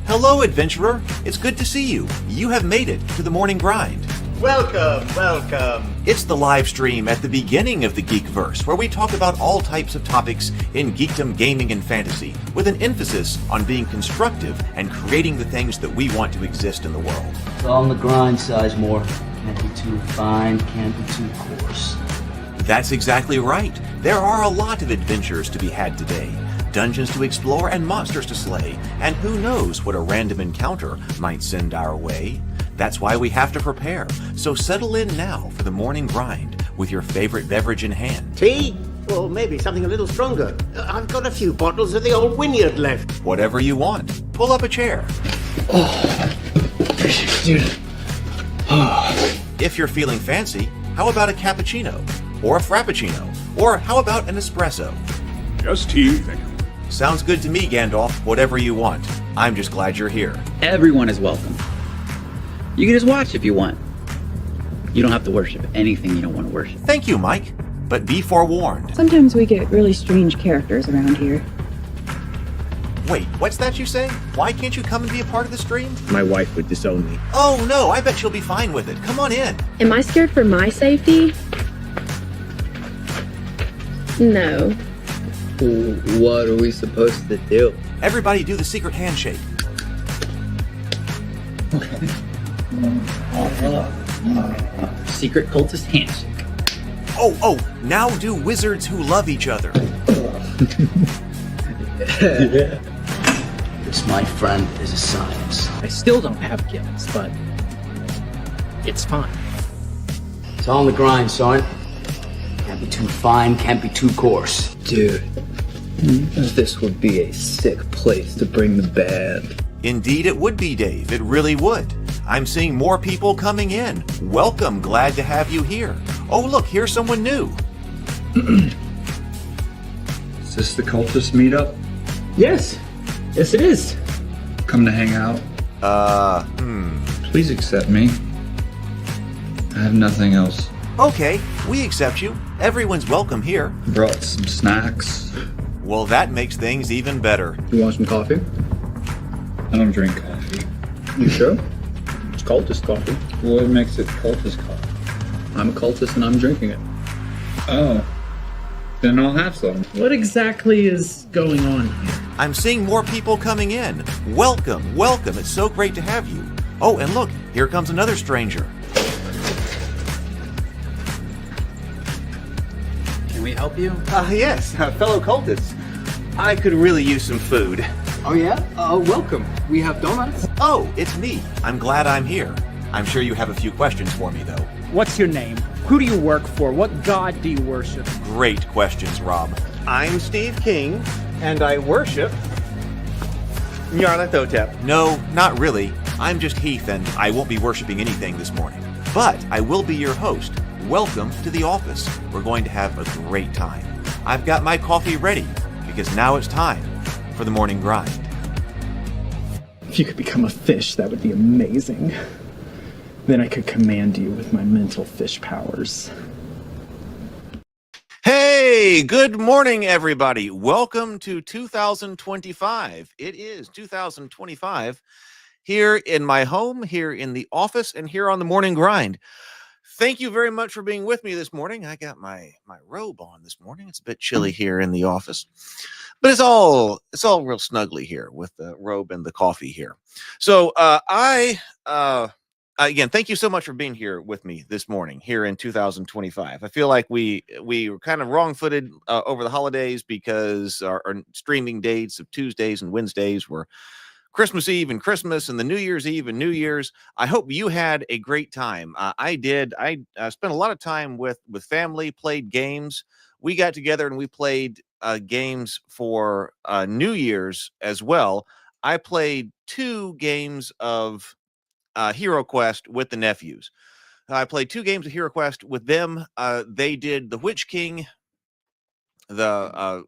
Hello, adventurer. It's good to see you. You have made it to the morning grind. Welcome, welcome. It's the live stream at the beginning of the Geekverse, where we talk about all types of topics in geekdom, gaming, and fantasy, with an emphasis on being constructive and creating the things that we want to exist in the world. It's all on the grind, Sizemore. Can't be too fine, can't be too coarse. That's exactly right. There are a lot of adventures to be had today. Dungeons to explore and monsters to slay, and who knows what a random encounter might send our way. That's why we have to prepare, so settle in now for the morning grind with your favorite beverage in hand. Tea? Or maybe something a little stronger. I've got a few bottles of the old Wynyard left. Whatever you want. Pull up a chair. Dude. If you're feeling fancy, how about a cappuccino? Or a frappuccino? Or how about an espresso? Just tea, thank you. Sounds good to me, Gandalf. Whatever you want. I'm just glad you're here. Everyone is welcome. You can just watch if you want. You don't have to worship anything you don't want to worship. Thank you, Mike. But be forewarned. Sometimes we get really strange characters around here. Wait, what's that you say? Why can't you come and be a part of the stream? My wife would disown me. Oh no, I bet she'll be fine with it. Come on in. Am I scared for my safety? No. What are we supposed to do? Everybody do the secret handshake. Secret cultist handshake. Oh, now do wizards who love each other. This, my friend, is a science. I still don't have gifts, but it's fine. It's all on the grind, son. Can't be too fine, can't be too coarse. Dude, this would be a sick place to bring the band. Indeed it would be, Dave. It really would. I'm seeing more people coming in. Welcome. Glad to have you here. Oh, look, here's someone new. Is this the cultist meetup? Yes it is. Come to hang out? Please accept me. I have nothing else. Okay, we accept you. Everyone's welcome here. Brought some snacks. Well, that makes things even better. You want some coffee? I don't drink coffee. You sure? It's cultist coffee. What makes it cultist coffee? I'm a cultist and I'm drinking it. Oh. Then I'll have some. What exactly is going on here? I'm seeing more people coming in. Welcome, welcome. It's so great to have you. Oh, and look, here comes another stranger. Can we help you? Yes, fellow cultists. I could really use some food. Oh yeah? Welcome. We have donuts. Oh, it's me. I'm glad I'm here. I'm sure you have a few questions for me, though. What's your name? Who do you work for? What god do you worship? Great questions, Rob. I'm Steve King, and I worship Nyarlathotep. No, not really. I'm just Heath, and I won't be worshiping anything this morning. But I will be your host. Welcome to the office. We're going to have a great time. I've got my coffee ready, because now it's time for the morning grind. If you could become a fish, that would be amazing. Then I could command you with my mental fish powers. Hey, good morning, everybody. Welcome to 2025. It is 2025 here in my home, here in the office, and here on the morning grind. Thank you very much for being with me this morning. I got my robe on this morning. It's a bit chilly here in the office, but it's all real snugly here with the robe and the coffee here. So again, thank you so much for being here with me this morning here in 2025. I feel like we were kind of wrong-footed over the holidays because our streaming dates of Tuesdays and Wednesdays were Christmas Eve and Christmas and the New Year's Eve and New Year's. I hope you had a great time. I did. I spent a lot of time with family, played games. We got together and we played games for New Year's as well. I played 2 games of Hero Quest with the nephews. I played 2 games of Hero Quest with them. They did the Witch King, the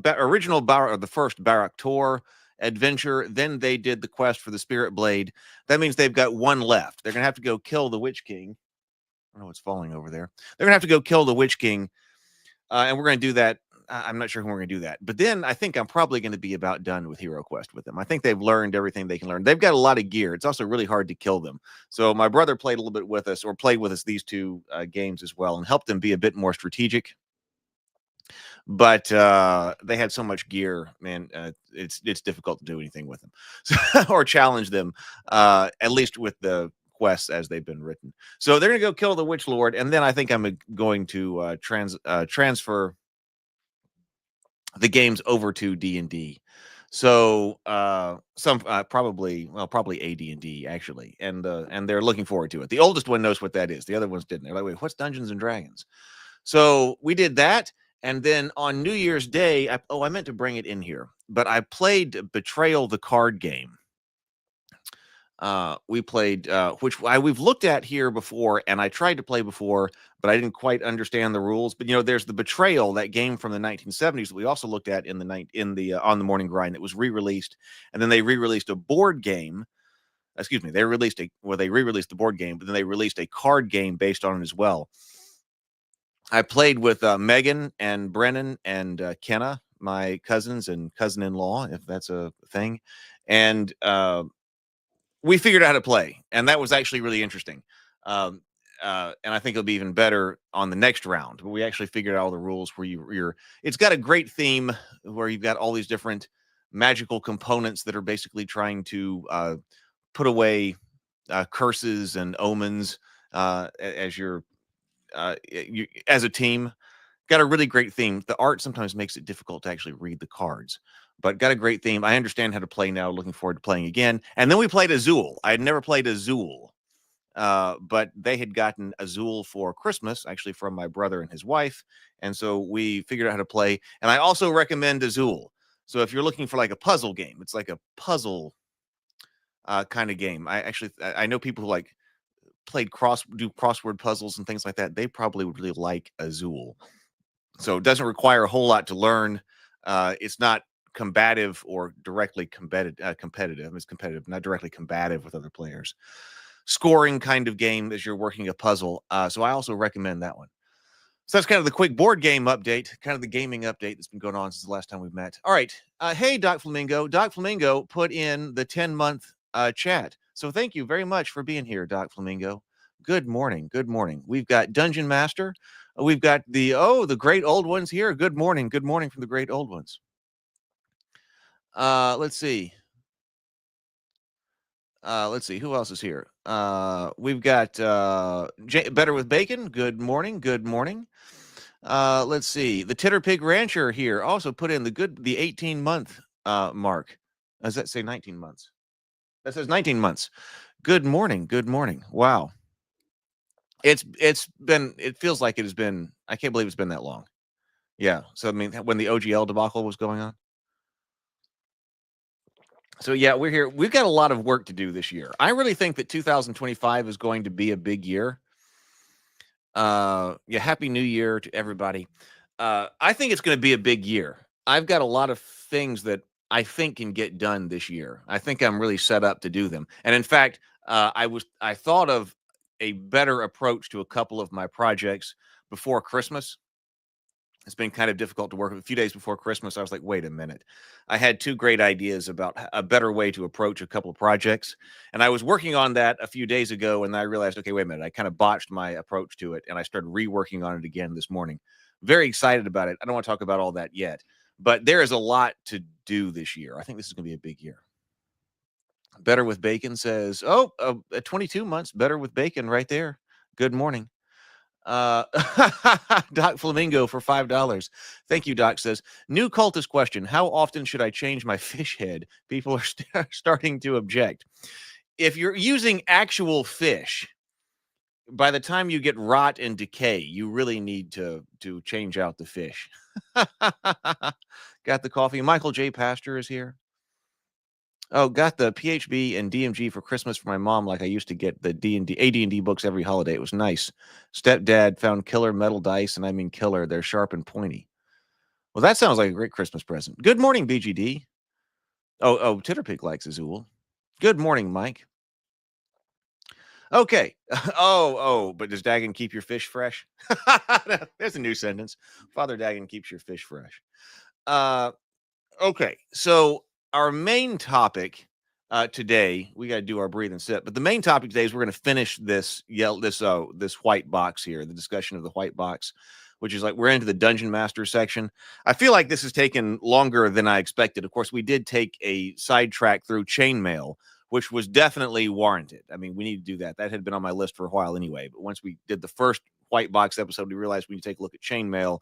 original the first Barak Tor adventure. Then they did the quest for the Spirit Blade. That means they've got 1 left. They're gonna have to go kill the Witch King. I don't know what's falling over there. They're gonna have to go kill the Witch King, and we're gonna do that I'm not sure when we're going to do that. But then I think I'm probably going to be about done with Hero Quest with them. I think they've learned everything they can learn. They've got a lot of gear. It's also really hard to kill them. So my brother played a little bit with us, or played with us these two games as well, and helped them be a bit more strategic. But they had so much gear, man. It's difficult to do anything with them or challenge them, at least with the quests as they've been written. So they're going to go kill the Witch Lord, and then I think I'm going to transfer the games over to D&D. So some probably AD&D actually, and they're looking forward to it. The oldest one knows what that is. The other ones didn't. They're like, wait, what's Dungeons and Dragons? So we did that. And then on New Year's Day, I meant to bring it in here, but I played Betrayal the card game. We played, which we've looked at here before, and I tried to play before, but I didn't quite understand the rules. But there's the Betrayal, that game from the 1970s that we also looked at in the On the Morning Grind that was re-released, and then they re-released a board game. Excuse me, they re-released the board game, but then they released a card game based on it as well. I played with Megan and Brennan and Kenna, my cousins and cousin-in-law, if that's a thing. And we figured out how to play. And that was actually really interesting. And I think it'll be even better on the next round. But we actually figured out all the rules where it's got a great theme where you've got all these different magical components that are basically trying to put away curses and omens as you're as a team. Got a really great theme. The art sometimes makes it difficult to actually read the cards, but got a great theme. I understand how to play now. Looking forward to playing again. And then we played Azul. I had never played Azul, but they had gotten Azul for Christmas, actually from my brother and his wife. And so we figured out how to play. And I also recommend Azul. So if you're looking for like a puzzle game, it's like a puzzle kind of game. I know people who like do crossword puzzles and things like that. They probably would really like Azul. So it doesn't require a whole lot to learn. It's not combative or directly competitive. It's competitive, not directly combative with other players. Scoring kind of game as you're working a puzzle. So I also recommend that one. So that's kind of the quick board game update, kind of the gaming update that's been going on since the last time we've met. All right. Hey, Doc Flamingo. Doc Flamingo put in the 10-month chat. So thank you very much for being here, Doc Flamingo. Good morning. Good morning. We've got Dungeon Master. We've got the great old ones here. Good morning. Good morning from the great old ones. Let's see. Who else is here? We've got Better with Bacon. Good morning. Good morning. Let's see. The Titter Pig Rancher here also put in the 18-month mark. Does that say 19 months? That says 19 months. Good morning. Good morning. Wow. It feels like it has been, I can't believe it's been that long. Yeah. So, I mean, when the OGL debacle was going on. So, yeah, we're here. We've got a lot of work to do this year. I really think that 2025 is going to be a big year. Happy New Year to everybody. I think it's going to be a big year. I've got a lot of things that I think can get done this year. I think I'm really set up to do them. And in fact, I thought of a better approach to a couple of my projects before Christmas. It's been kind of difficult to work. A few days before Christmas, I was like, wait a minute. I had two great ideas about a better way to approach a couple of projects. And I was working on that a few days ago, and I realized, okay, wait a minute. I kind of botched my approach to it, and I started reworking on it again this morning. Very excited about it. I don't want to talk about all that yet, but there is a lot to do this year. I think this is going to be a big year. Better with Bacon says, 22 months, Better with Bacon right there. Good morning. Doc Flamingo for $5. Thank you, Doc says. New cultist question. How often should I change my fish head? People are starting to object. If you're using actual fish, by the time you get rot and decay, you really need to change out the fish. Got the coffee. Michael J. Pastor is here. Oh, got the PHB and DMG for Christmas for my mom, like I used to get the AD&D books every holiday. It was nice. Stepdad found killer metal dice, and I mean killer. They're sharp and pointy. Well, that sounds like a great Christmas present. Good morning, BGD. Oh, Titterpig likes Azul. Good morning, Mike. Okay. Oh, but does Dagon keep your fish fresh? There's a new sentence. Father Dagon keeps your fish fresh. Okay. So our main topic today, we got to do our breathe and sip. But the main topic today is we're going to finish this this white box here, the discussion of the white box, which is like we're into the Dungeon Master section. I feel like this has taken longer than I expected. Of course, we did take a sidetrack through chainmail, which was definitely warranted. I mean, we need to do that. That had been on my list for a while anyway. But once we did the first white box episode, we realized we need to take a look at chainmail.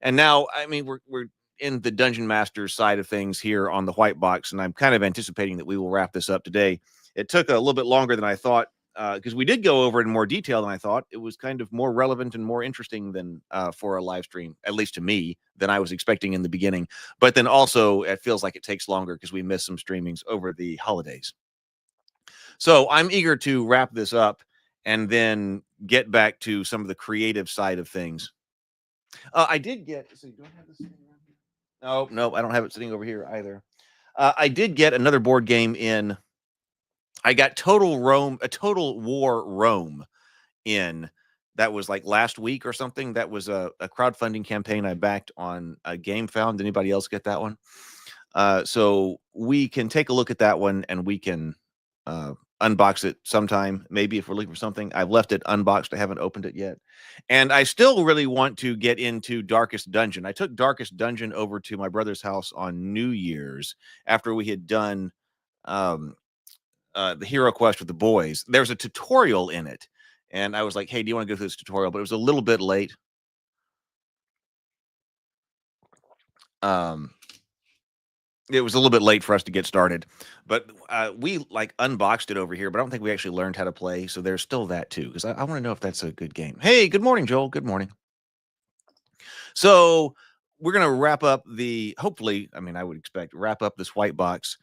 And now, I mean, we're in the Dungeon Master side of things here on the white box, and I'm kind of anticipating that we will wrap this up today. It took a little bit longer than I thought because we did go over it in more detail than I thought. It was kind of more relevant and more interesting than for a live stream, at least to me, than I was expecting in the beginning. But then also, it feels like it takes longer because we missed some streamings over the holidays. So I'm eager to wrap this up and then get back to some of the creative side of things. I did get. So do I have this sitting around here? No, I don't have it sitting over here either. I did get another board game in. I got Total War Rome in. That was like last week or something. That was a crowdfunding campaign I backed on GameFound. Anybody else get that one? So we can take a look at that one and we can unbox it sometime, maybe if we're looking for something. I've left it unboxed. I haven't opened it yet. And I still really want to get into Darkest Dungeon. I took Darkest Dungeon over to my brother's house on New Year's after we had done the Hero Quest with the boys. There's a tutorial in it. And I was like, hey, do you want to go through this tutorial? But it was a little bit late. It was a little bit late for us to get started, but we like unboxed it over here, but I don't think we actually learned how to play. So there's still that too, because I want to know if that's a good game. Hey, good morning, Joel. Good morning. So we're going to wrap up hopefully, I mean, I would expect wrap up this white box,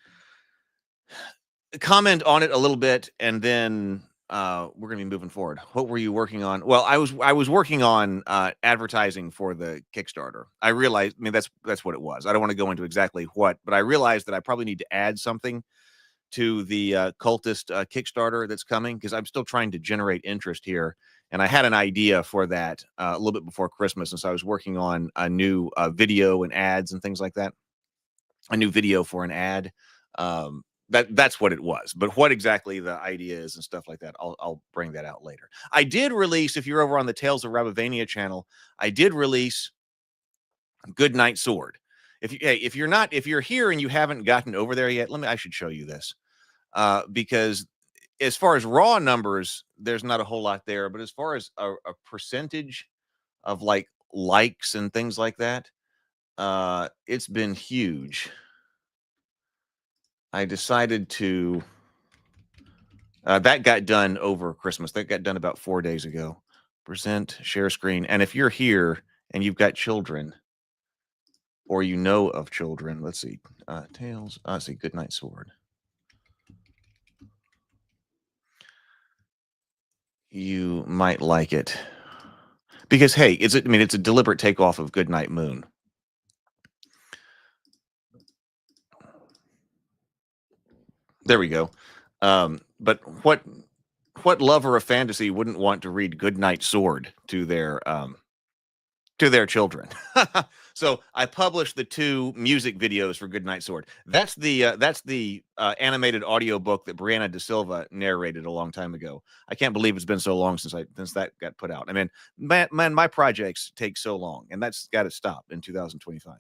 comment on it a little bit, and then we're going to be moving forward. What were you working on? Well, I was working on advertising for the Kickstarter. I realized, I mean, that's what it was. I don't want to go into exactly what, but I realized that I probably need to add something to the cultist Kickstarter that's coming, because I'm still trying to generate interest here. And I had an idea for that a little bit before Christmas. And so I was working on a new video and ads and things like that. A new video for an ad. That's what it was. But what exactly the idea is and stuff like that, I'll bring that out later. I did release, if you're over on the Tales of Rabavania channel, I did release Goodnight Sword. If you're here and you haven't gotten over there yet, I should show you this. Because as far as raw numbers, there's not a whole lot there. But as far as a percentage of like likes and things like that, it's been huge. I decided to, that got done over Christmas. That got done about 4 days ago. Present, share screen. And if you're here and you've got children or you know of children, let's see, Tales, let's see, Goodnight Sword. You might like it because, hey, it's a deliberate takeoff of Goodnight Moon. There we go. But what lover of fantasy wouldn't want to read Goodnight Sword to their children? So I published the 2 music videos for Goodnight Sword. That's the animated audiobook that Brianna De Silva narrated a long time ago. I can't believe it's been so long since that got put out. I mean, man, my projects take so long, and that's got to stop in 2025.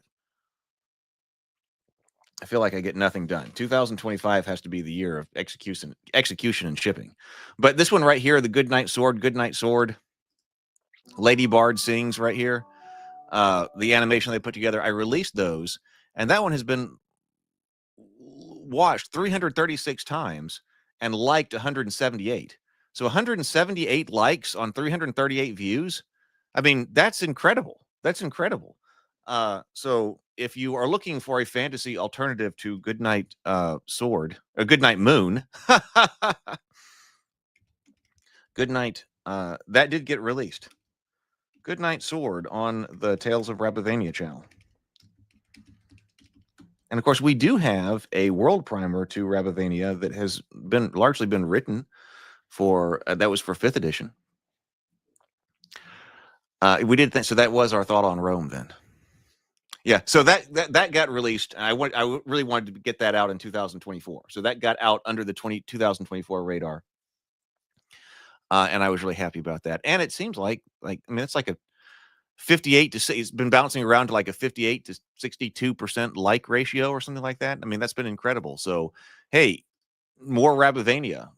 I feel like I get nothing done. 2025 has to be the year of execution and shipping. But this one right here, the Goodnight Sword, Lady Bard sings right here. The animation they put together, I released those, and that one has been watched 336 times and liked 178. So 178 likes on 338 views. I mean, that's incredible. That's incredible. So if you are looking for a fantasy alternative to Goodnight Sword, or Goodnight Moon, Goodnight, that did get released. Goodnight Sword on the Tales of Rabavania channel. And of course, we do have a world primer to Rabavania that has largely been written for that was for 5th edition. We did think so. That was our thought on Rome then. Yeah, so that got released. I really wanted to get that out in 2024. So that got out under the 2024 radar, and I was really happy about that. And it seems like I mean, it's like a 58 to it's been bouncing around to like a 58 to 62% like ratio or something like that. I mean, that's been incredible. So hey, more Rabavania.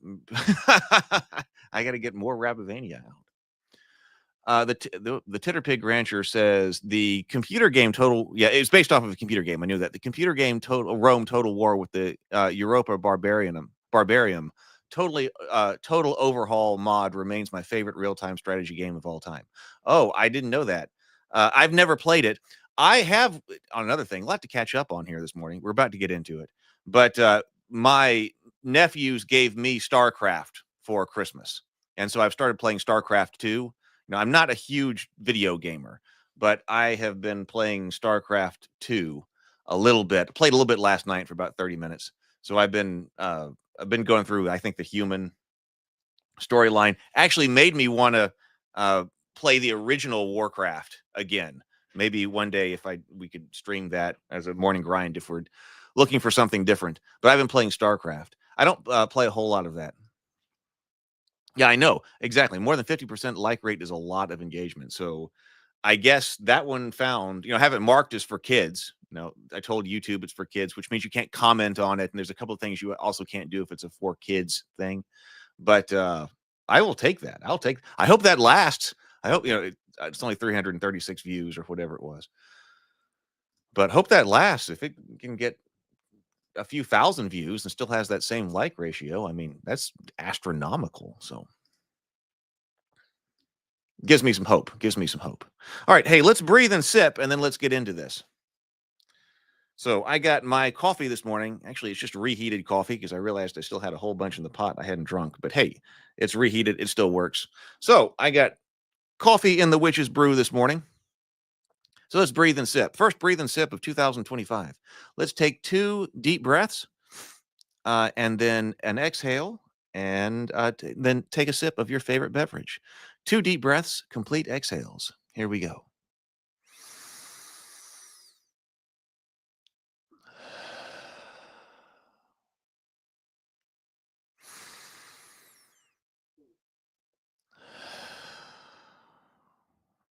I got to get more Rabavania out. The Titterpig Rancher says the computer game total. Yeah, it's based off of a computer game. I knew that the computer game Rome Total War with the Europa Barbarium total overhaul mod remains my favorite real-time strategy game of all time. Oh, I didn't know that. I've never played it. I have on another thing. A lot to catch up on here this morning. We're about to get into it, but my nephews gave me StarCraft for Christmas, and so I've started playing StarCraft 2. Now, I'm not a huge video gamer, but I have been playing StarCraft 2 a little bit. Played a little bit last night for about 30 minutes. So I've been going through, I think, the human storyline. Actually made me want to play the original Warcraft again. Maybe one day if we could stream that as a morning grind if we're looking for something different. But I've been playing StarCraft. I don't play a whole lot of that. Yeah, I know. Exactly. More than 50% like rate is a lot of engagement. So I guess that one found, have it marked as for kids. I told YouTube it's for kids, which means you can't comment on it. And there's a couple of things you also can't do if it's a for kids thing. But I will take that. I hope that lasts. I hope, it's only 336 views or whatever it was. But hope that lasts. If it can get a few thousand views and still has that same like ratio, I mean, that's astronomical. So gives me some hope. All right. Hey, let's breathe and sip, and then let's get into this. So I got my coffee this morning. Actually, it's just reheated coffee because I realized I still had a whole bunch in the pot I hadn't drunk. But hey, it's reheated. It still works. So I got coffee in the witch's brew this morning. So let's breathe and sip. First breathe and sip of 2025. Let's take 2 deep breaths and then an exhale, and then take a sip of your favorite beverage. 2 deep breaths, complete exhales. Here we go.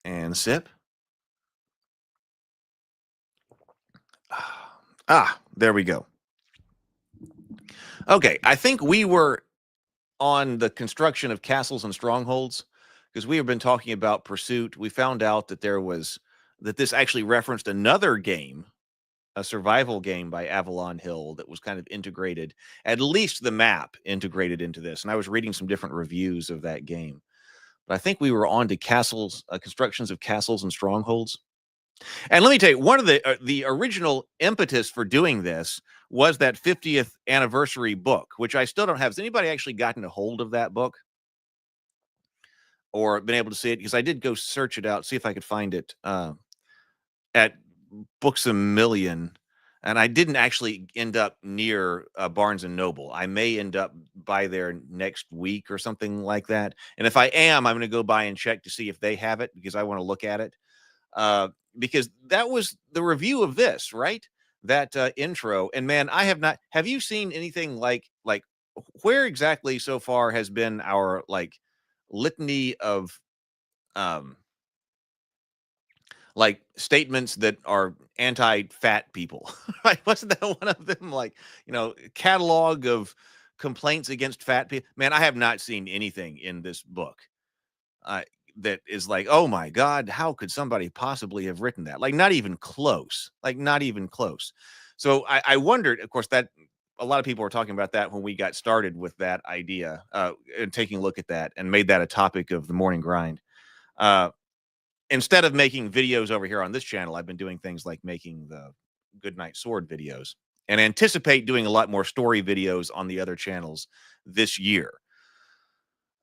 And sip. There we go. Okay, I think we were on the construction of castles and strongholds because we have been talking about Pursuit. We found out that this actually referenced another game, a survival game by Avalon Hill that was kind of integrated, at least the map integrated into this. And I was reading some different reviews of that game. But I think we were on to castles, constructions of castles and strongholds. And let me tell you, one of the original impetus for doing this was that 50th anniversary book, which I still don't have. Has anybody actually gotten a hold of that book or been able to see it? Because I did go search it out, see if I could find it at Books A Million, and I didn't actually end up near Barnes and Noble. I may end up by there next week or something like that. And if I am, I'm going to go by and check to see if they have it because I want to look at it. Because that was the review of this, right? That intro. And man, I have not. Have you seen anything like where exactly so far has been our litany of statements that are anti-fat people? Right? Wasn't that one of them? Catalog of complaints against fat people. Man, I have not seen anything in this book that is oh my God, how could somebody possibly have written that? Not even close. Not even close. So I wondered, of course, that a lot of people were talking about that when we got started with that idea and taking a look at that and made that a topic of the morning grind. Instead of making videos over here on this channel, I've been doing things like making the Goodnight Sword videos and anticipate doing a lot more story videos on the other channels this year.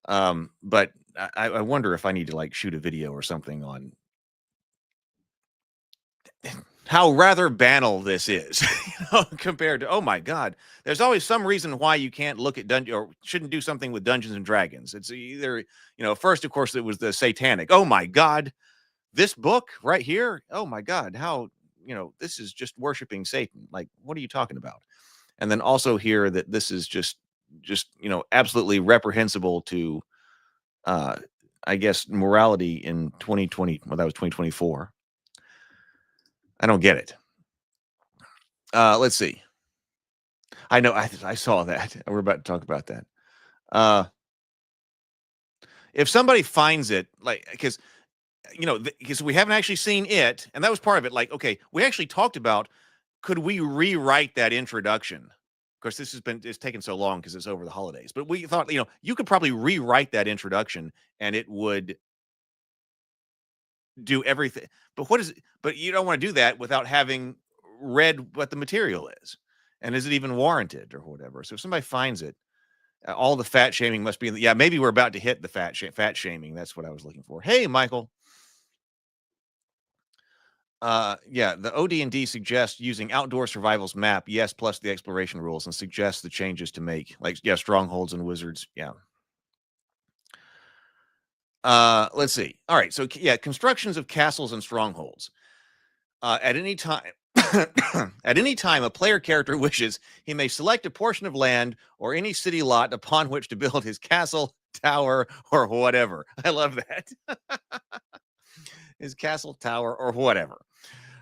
But I wonder if I need to shoot a video or something on how rather banal this is, compared to, oh my God, there's always some reason why you can't look at dungeon or shouldn't do something with Dungeons and Dragons. It's either, first, of course, it was the satanic. Oh my God, this book right here. Oh my God, how, this is just worshiping Satan. Like, what are you talking about? And then also here that this is just, absolutely reprehensible to, I guess, morality in 2020. Well, that was 2024. I don't get it. Let's see. I know I saw that. We're about to talk about that. If somebody finds it, like, because we haven't actually seen it, and that was part of it. Like, okay, we actually talked about, could we rewrite that introduction? Of course, it's taken so long because it's over the holidays. But we thought, you could probably rewrite that introduction, and it would do everything. But what is it? But you don't want to do that without having read what the material is, and is it even warranted or whatever? So if somebody finds it, all the fat shaming must be. Yeah, maybe we're about to hit the fat shaming. That's what I was looking for. Hey, Michael. Yeah, the OD&D suggests using outdoor survivals map, yes, plus the exploration rules, and suggests the changes to make, like, yeah, strongholds and wizards. Yeah. Let's see. All right, so yeah, constructions of castles and strongholds. At any time, at any time a player character wishes, he may select a portion of land or any city lot upon which to build his castle, tower, or whatever. I love that. His castle, tower, or whatever.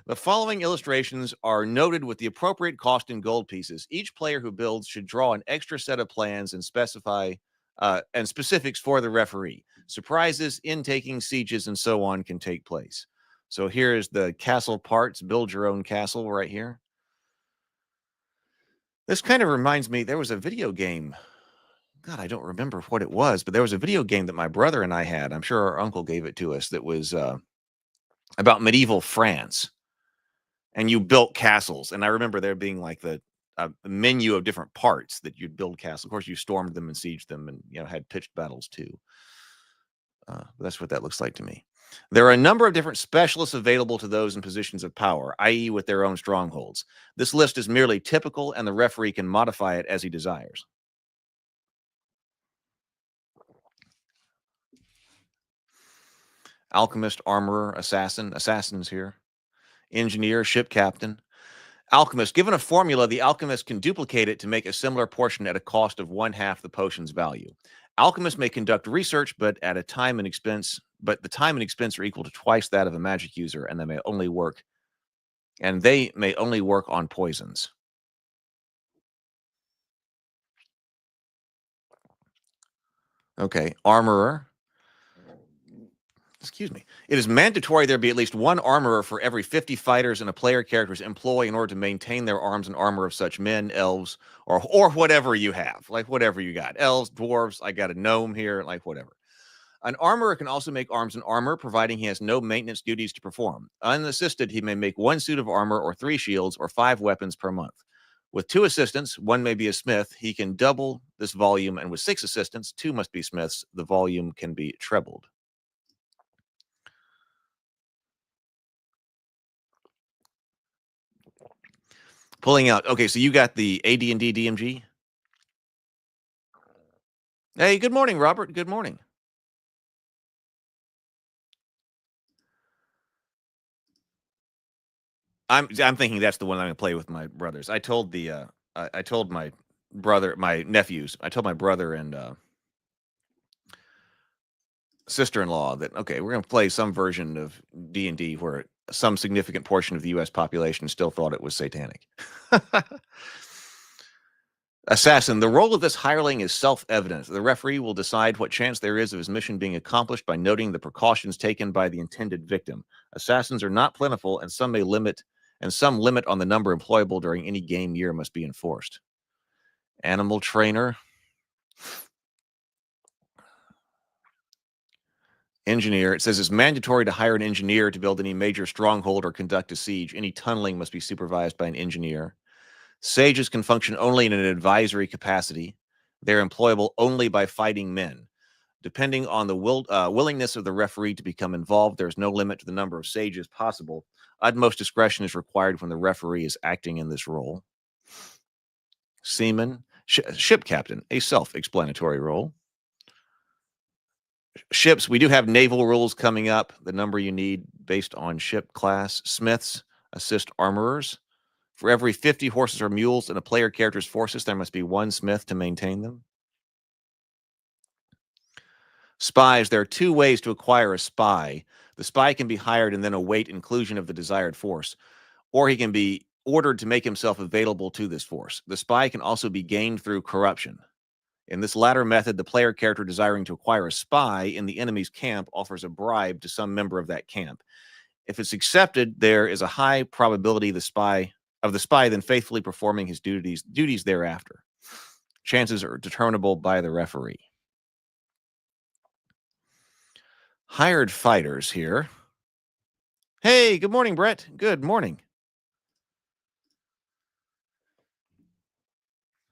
The following illustrations are noted with the appropriate cost in gold pieces. Each player who builds should draw an extra set of plans and specify and specifics for the referee. Surprises, intaking, sieges, and so on can take place. So here's the castle parts. Build your own castle right here. This kind of reminds me, there was a video game. God, I don't remember what it was, but there was a video game that my brother and I had. I'm sure our uncle gave it to us, that was about medieval France. And you built castles. And I remember there being like the menu of different parts that you'd build castles. Of course, you stormed them and sieged them and, had pitched battles too. That's what that looks like to me. There are a number of different specialists available to those in positions of power, i.e. with their own strongholds. This list is merely typical, and the referee can modify it as he desires. Alchemist, armorer, assassin. Assassin's here. Engineer, ship captain. Alchemist. Given a formula, the alchemist can duplicate it to make a similar portion at a cost of 1/2 the potion's value. Alchemist may conduct research, but at a time and expense. But the time and expense are equal to twice that of a magic user, and they may only work on poisons. Okay, armorer. Excuse me. It is mandatory there be at least one armorer for every 50 fighters and a player characters employ in order to maintain their arms and armor of such men, elves, or whatever you have. Like, whatever you got. Elves, dwarves, I got a gnome here, like whatever. An armorer can also make arms and armor, providing he has no maintenance duties to perform. Unassisted, he may make 1 suit of armor or 3 shields or 5 weapons per month. With 2 assistants, 1 may be a smith. He can double this volume, and with 6 assistants, 2 must be smiths. The volume can be trebled. Pulling out. Okay, so you got the AD&D DMG. Hey, good morning, Robert. Good morning. I'm thinking that's the one I'm going to play with my brothers. I told my brother, my nephews, I told my brother and sister-in-law that, okay, we're going to play some version of D&D where some significant portion of the U.S. population still thought it was satanic. Assassin. The role of this hireling is self-evident. The referee will decide what chance there is of his mission being accomplished by noting the precautions taken by the intended victim. Assassins are not plentiful, and some limit on the number employable during any game year must be enforced. Animal trainer. Engineer. It says it's mandatory to hire an engineer to build any major stronghold or conduct a siege. Any tunneling must be supervised by an engineer. Sages can function only in an advisory capacity. They're employable only by fighting men. Depending on the willingness of the referee to become involved, there's no limit to the number of sages possible. Utmost discretion is required when the referee is acting in this role. Seaman, ship captain, a self-explanatory role. Ships, we do have naval rules coming up. The number you need based on ship class. Smiths, assist armorers. For every 50 horses or mules in a player character's forces, there must be one smith to maintain them. Spies, there are two ways to acquire a spy. The spy can be hired and then await inclusion of the desired force, or he can be ordered to make himself available to this force. The spy can also be gained through corruption. In this latter method, the player character desiring to acquire a spy in the enemy's camp offers a bribe to some member of that camp. If it's accepted, there is a high probability the spy then faithfully performing his duties thereafter. Chances are determinable by the referee. Hired fighters here. Hey, good morning, Brett. Good morning.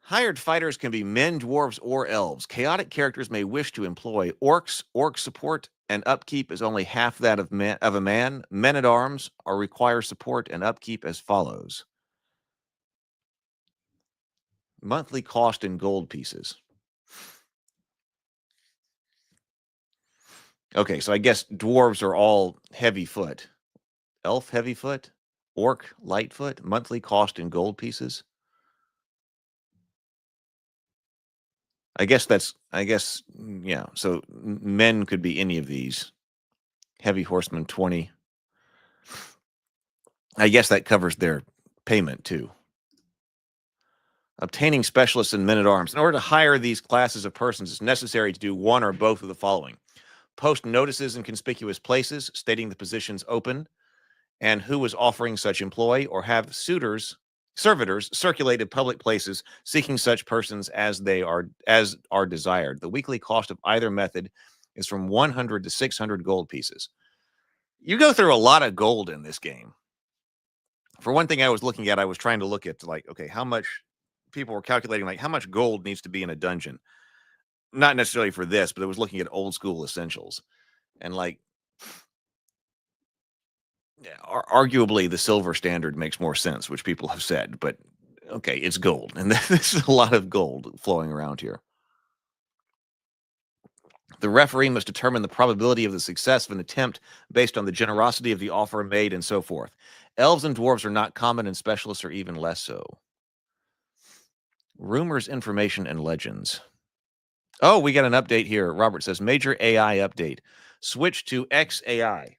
Hired fighters can be men, dwarves, or elves. Chaotic characters may wish to employ orcs. Orc support and upkeep is only half that of a man. Men-at-arms require support and upkeep as follows. Monthly cost in gold pieces. Okay, so I guess dwarves are all heavy foot. Elf heavy foot, orc light foot, monthly cost in gold pieces. Yeah, so men could be any of these. Heavy horseman 20. I guess that covers their payment too. Obtaining specialists in men-at-arms. In order to hire these classes of persons, it's necessary to do one or both of the following. Post notices in conspicuous places stating the positions open and who is offering such employ, or have servitors circulate in public places seeking such persons as are desired. The weekly cost of either method is from 100 to 600 gold pieces. You go through a lot of gold in this game. For one thing I was looking at, I was trying to look at okay, how much people were calculating, how much gold needs to be in a dungeon. Not necessarily for this, but I was looking at old school essentials. And arguably the silver standard makes more sense, which people have said, but okay, it's gold. And this is a lot of gold flowing around here. The referee must determine the probability of the success of an attempt based on the generosity of the offer made and so forth. Elves and dwarves are not common, and specialists are even less so. Rumors, information, and legends. Oh, we got an update here. Robert says, major AI update. Switch to XAI.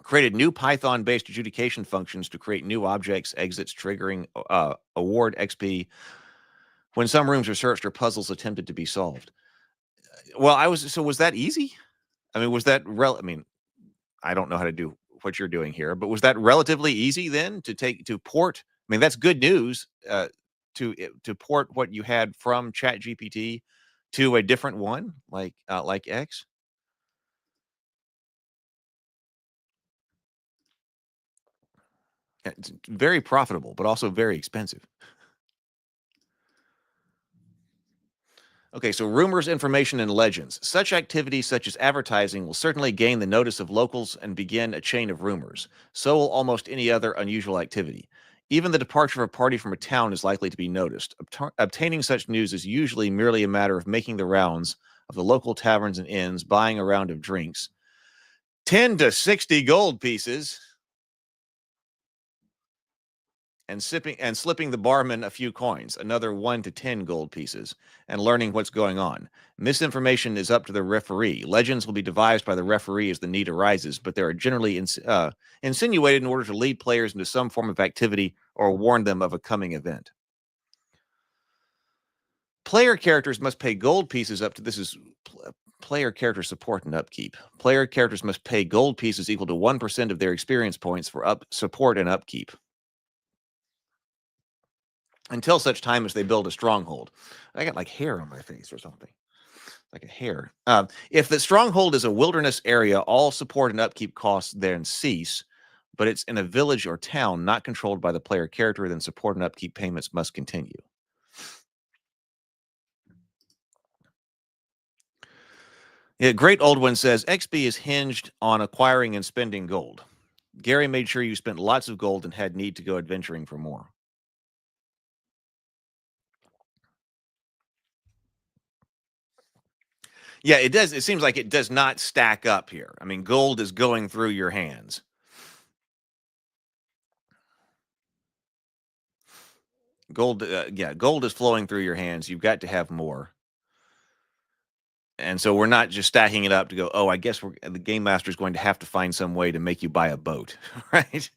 Created new Python-based adjudication functions to create new objects, exits, triggering award XP when some rooms are searched or puzzles attempted to be solved. Well, was that easy? I mean, was that I don't know how to do what you're doing here, but was that relatively easy then to port? I mean, that's good news to port what you had from ChatGPT to a different one like X. It's very profitable, but also very expensive. Okay, so rumors, information, and legends. Such activities such as advertising will certainly gain the notice of locals and begin a chain of rumors. So will almost any other unusual activity. Even the departure of a party from a town is likely to be noticed. Obtaining such news is usually merely a matter of making the rounds of the local taverns and inns, buying a round of drinks. 10 to 60 gold pieces. And slipping the barman a few coins, another 1 to 10 gold pieces, and learning what's going on. Misinformation is up to the referee. Legends will be devised by the referee as the need arises, but they are generally insinuated in order to lead players into some form of activity or warn them of a coming event. Player characters must pay gold pieces up to this is player character support and upkeep. Player characters must pay gold pieces equal to 1% of their experience points for support and upkeep, until such time as they build a stronghold. I got hair on my face or something, like a hair. If the stronghold is a wilderness area, all support and upkeep costs then cease, but it's in a village or town not controlled by the player character, then support and upkeep payments must continue. Yeah, Great Old One says XP is hinged on acquiring and spending gold. Gary made sure you spent lots of gold and had need to go adventuring for more. Yeah, it does. It seems like it does not stack up here. I mean, gold is going through your hands. Gold, gold is flowing through your hands. You've got to have more. And so we're not just stacking it up to go, oh, I guess the game master is going to have to find some way to make you buy a boat, right?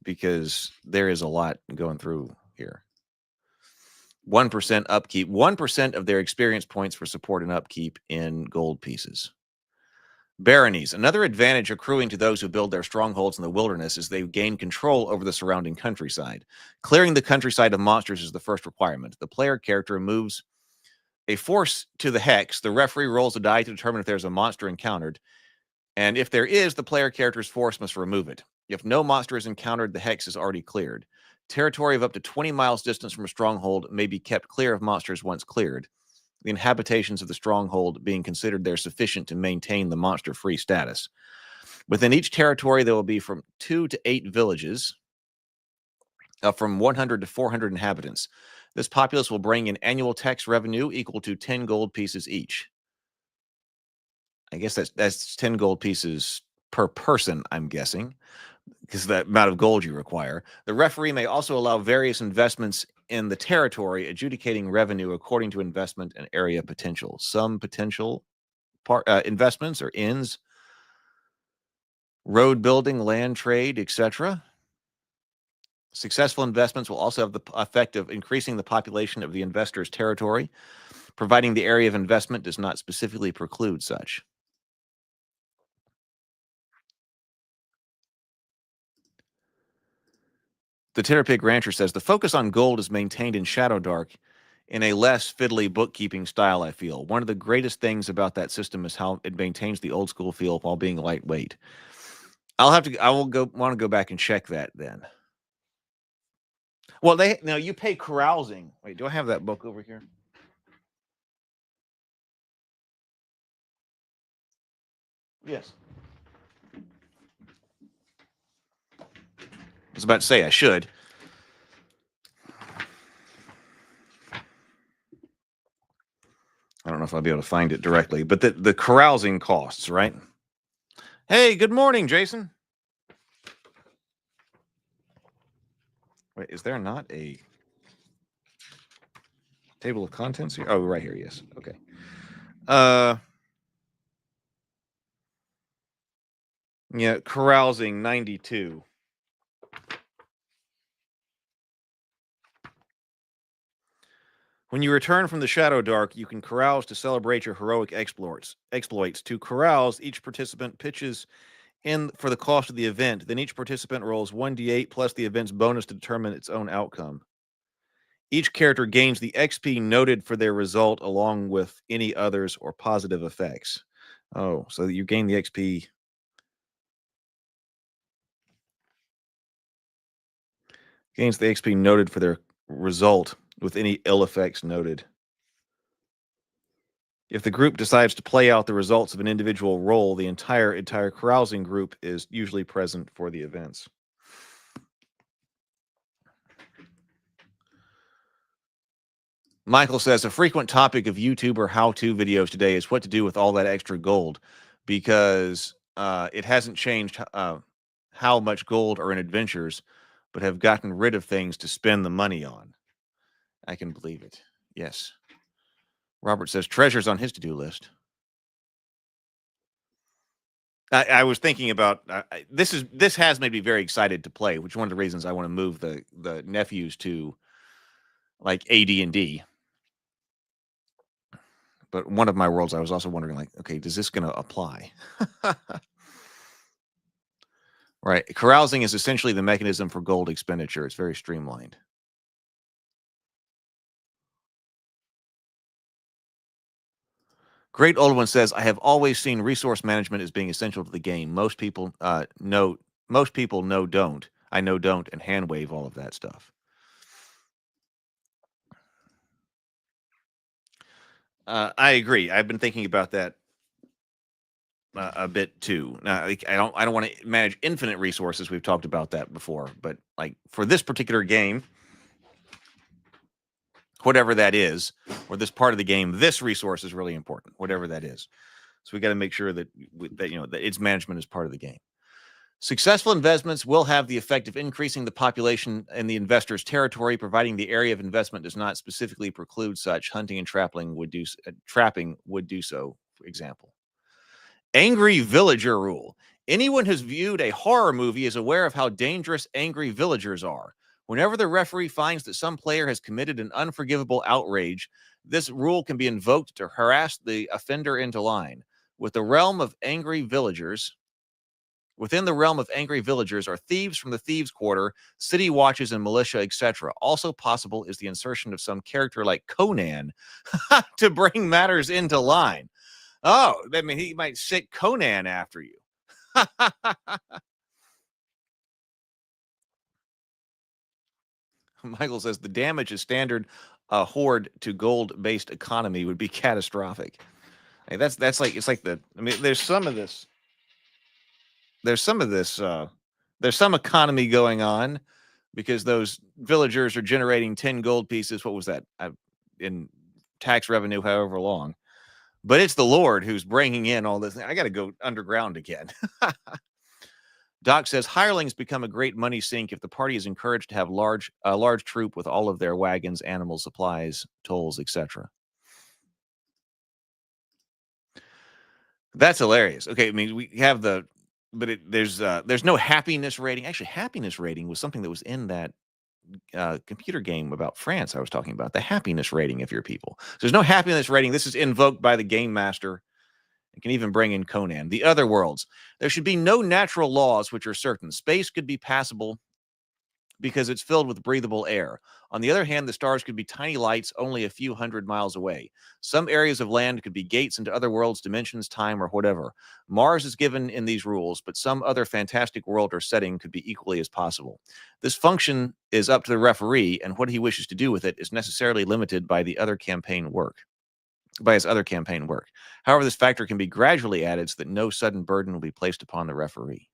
Because there is a lot going through here. 1% upkeep, 1% of their experience points for support and upkeep in gold pieces. Baronies. Another advantage accruing to those who build their strongholds in the wilderness is they gain control over the surrounding countryside. Clearing the countryside of monsters is the first requirement. The player character moves a force to the hex. The referee rolls a die to determine if there's a monster encountered. And if there is, the player character's force must remove it. If no monster is encountered, the hex is already cleared. Territory of up to 20 miles distance from a stronghold may be kept clear of monsters once cleared. The inhabitations of the stronghold being considered there sufficient to maintain the monster-free status. Within each territory, there will be from 2 to 8 villages, from 100 to 400 inhabitants. This populace will bring in annual tax revenue equal to 10 gold pieces each. I guess that's 10 gold pieces per person, I'm guessing, because that amount of gold you require. The referee may also allow various investments in the territory, adjudicating revenue according to investment and area potential. Some potential investments are inns, road building, land trade, etc. Successful investments will also have the effect of increasing the population of the investor's territory, providing the area of investment does not specifically preclude such. The Terrapig Rancher says, the focus on gold is maintained in Shadow Dark in a less fiddly bookkeeping style, I feel. One of the greatest things about that system is how it maintains the old school feel while being lightweight. I will want to go back and check that then. Well, you pay carousing. Wait, do I have that book over here? Yes. I was about to say I should. I don't know if I'll be able to find it directly, but the carousing costs, right? Hey, good morning, Jason. Wait, is there not a table of contents here? Oh, right here, yes. Okay. Yeah, carousing 92. When you return from the Shadow Dark, you can carouse to celebrate your heroic exploits. To carouse, each participant pitches in for the cost of the event. Then each participant rolls 1d8 plus the event's bonus to determine its own outcome. Each character gains the XP noted for their result along with any others or positive effects. Oh, so you gain the XP. Gains the XP noted for their result with any ill effects noted. If the group decides to play out the results of an individual roll, the entire carousing group is usually present for the events. Michael says, a frequent topic of YouTube or how-to videos today is what to do with all that extra gold, because it hasn't changed how much gold are in adventures, but have gotten rid of things to spend the money on. I can believe it. Yes. Robert says, treasures on his to-do list. I was thinking about this has made me very excited to play, which is one of the reasons I want to move the nephews to like AD&D. But one of my worlds, I was also wondering, like, okay, is this going to apply? Right. Carousing is essentially the mechanism for gold expenditure. It's very streamlined. Great Old One says, I have always seen resource management as being essential to the game. Most people know, don't. I know don't, and hand wave all of that stuff. I agree. I've been thinking about that a bit too. Now, like, I don't want to manage infinite resources. We've talked about that before, but like for this particular game, whatever that is, or this part of the game, this resource is really important, whatever that is. So we got to make sure that that its management is part of the game. Successful investments will have the effect of increasing the population in the investor's territory, providing the area of investment does not specifically preclude such. Hunting and trapping would do so, for example. Angry villager rule. Anyone who's viewed a horror movie is aware of how dangerous angry villagers are. Whenever the referee finds that some player has committed an unforgivable outrage, this rule can be invoked to harass the offender into line. Within the realm of angry villagers are thieves from the thieves' quarter, city watches and militia, etc. Also possible is the insertion of some character like Conan to bring matters into line. Oh, I mean, he might sit Conan after you. Michael says the damage a standard horde to gold-based economy would be catastrophic. Hey, that's like it's like there's some of this. There's some economy going on because those villagers are generating 10 gold pieces. What was that in tax revenue? However long. But it's the Lord who's bringing in all this. I got to go underground again. Doc says hirelings become a great money sink if the party is encouraged to have a large troop with all of their wagons, animal supplies, tolls, etc. That's hilarious. Okay, I mean we have there's no happiness rating. Actually, happiness rating was something that was in that computer game about France I was talking about, the happiness rating of your people. So there's no happiness rating. This is invoked by the game master. It can even bring in Conan. The other worlds. There should be no natural laws which are certain. Space could be passable because it's filled with breathable air. On the other hand, the stars could be tiny lights only a few hundred miles away. Some areas of land could be gates into other worlds, dimensions, time, or whatever. Mars is given in these rules, but some other fantastic world or setting could be equally as possible. This function is up to the referee, and what he wishes to do with it is necessarily limited by his other campaign work. However, this factor can be gradually added so that no sudden burden will be placed upon the referee.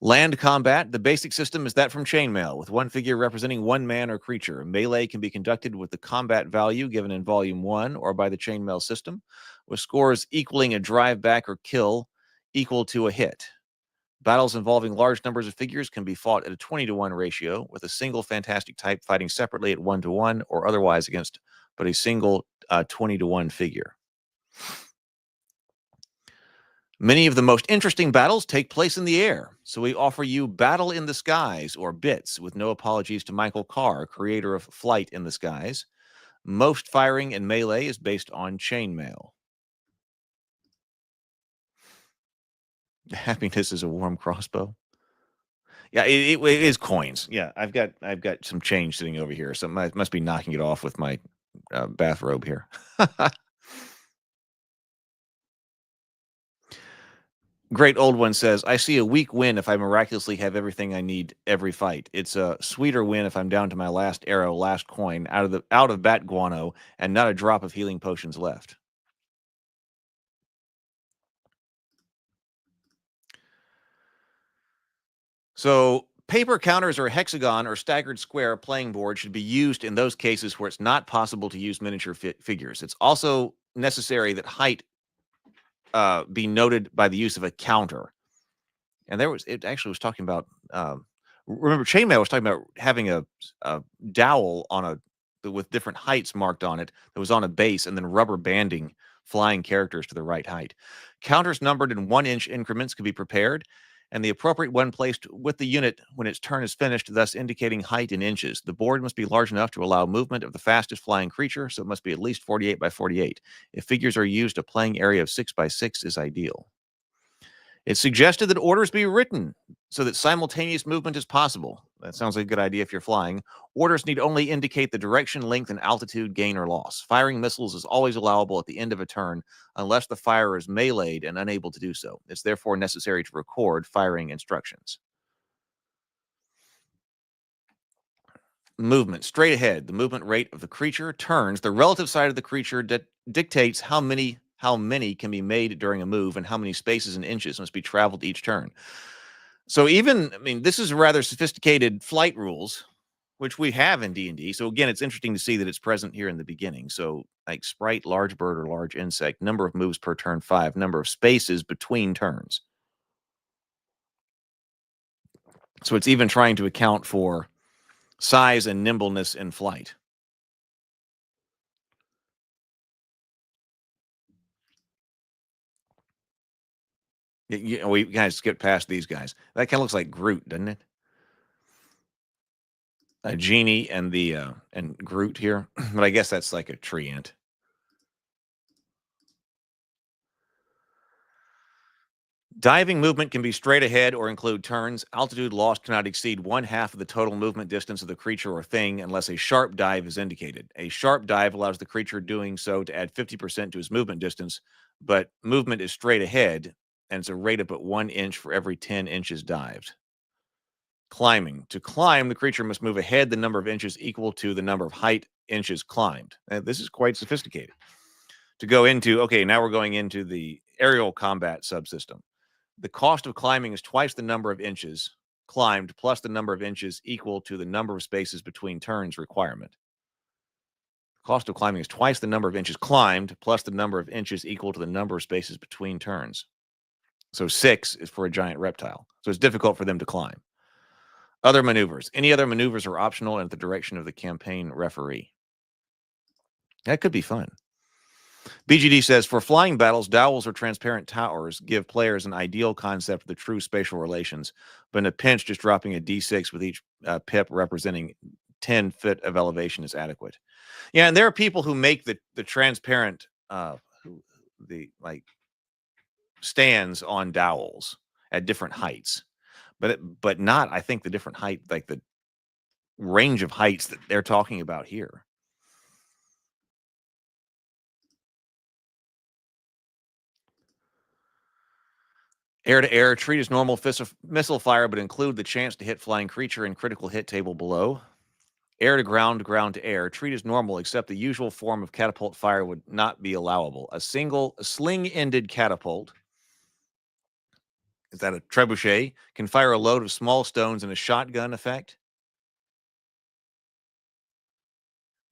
Land combat. The basic system is that from Chainmail, with one figure representing one man or creature. Melee can be conducted with the combat value given in Volume 1 or by the Chainmail system, with scores equaling a drive back or kill equal to a hit. Battles involving large numbers of figures can be fought at a 20-to-1 ratio, with a single fantastic type fighting separately at 1-to-1 or otherwise against but a single 20-to-1 figure. Many of the most interesting battles take place in the air, so we offer you Battle in the Skies, or BITS, with no apologies to Michael Carr, creator of Flight in the Skies. Most firing in Melee is based on Chainmail. Happiness is a warm crossbow. Yeah, it is coins. Yeah, I've got some change sitting over here, so I must be knocking it off with my bathrobe here. Great Old One says, I see a weak win if I miraculously have everything I need every fight. It's a sweeter win if I'm down to my last arrow, last coin, out of bat guano, and not a drop of healing potions left. So paper counters or hexagon or staggered square playing board should be used in those cases where it's not possible to use miniature figures. It's also necessary that height be noted by the use of a counter. And it actually was talking about, remember Chainmail was talking about having a dowel with different heights marked on it that was on a base, and then rubber banding flying characters to the right height. Counters numbered in 1-inch increments could be prepared, and the appropriate one placed with the unit when its turn is finished, thus indicating height in inches. The board must be large enough to allow movement of the fastest flying creature, so it must be at least 48 by 48. If figures are used, a playing area of 6 by 6 is ideal. It's suggested that orders be written so that simultaneous movement is possible. That sounds like a good idea if you're flying. Orders need only indicate the direction, length, and altitude gain or loss. Firing missiles is always allowable at the end of a turn unless the firer is meleeed and unable to do so. It's therefore necessary to record firing instructions. Movement. Straight ahead. The movement rate of the creature turns. The relative side of the creature dictates how how many can be made during a move, and how many spaces and inches must be traveled each turn. So even, I mean, this is rather sophisticated flight rules, which we have in D&D. So again, it's interesting to see that it's present here in the beginning. So like sprite, large bird or large insect, number of moves per turn 5, number of spaces between turns. So it's even trying to account for size and nimbleness in flight. We guys skip past these guys. That kind of looks like Groot, doesn't it? A genie and the and Groot here, but I guess that's like a tree ant. Diving movement can be straight ahead or include turns. Altitude lost cannot exceed 1/2 of the total movement distance of the creature or thing unless a sharp dive is indicated. A sharp dive allows the creature doing so to add 50% to his movement distance, but movement is straight ahead, and it's a rate up at 1 inch for every 10 inches dived. Climbing. To climb, the creature must move ahead the number of inches equal to the number of height inches climbed. This is quite sophisticated. To go into, okay, now we're going into the aerial combat subsystem. The cost of climbing is twice the number of inches climbed plus the number of inches equal to the number of spaces between turns requirement. The cost of climbing is twice the number of inches climbed plus the number of inches equal to the number of spaces between turns. So 6 is for a giant reptile. So it's difficult for them to climb. Other maneuvers. Any other maneuvers are optional and at the direction of the campaign referee. That could be fun. BGD says, for flying battles, dowels or transparent towers give players an ideal concept of the true spatial relations, but in a pinch, just dropping a d6 with each pip representing 10 feet of elevation is adequate. Yeah, and there are people who make the transparent, stands on dowels at different heights. But not, I think, the different height, like the range of heights that they're talking about here. Air-to-air, treat as normal missile fire, but include the chance to hit flying creature in critical hit table below. Air-to-ground, ground-to-air, treat as normal, except the usual form of catapult fire would not be allowable. A sling-ended catapult, is that a trebuchet, can fire a load of small stones in a shotgun effect.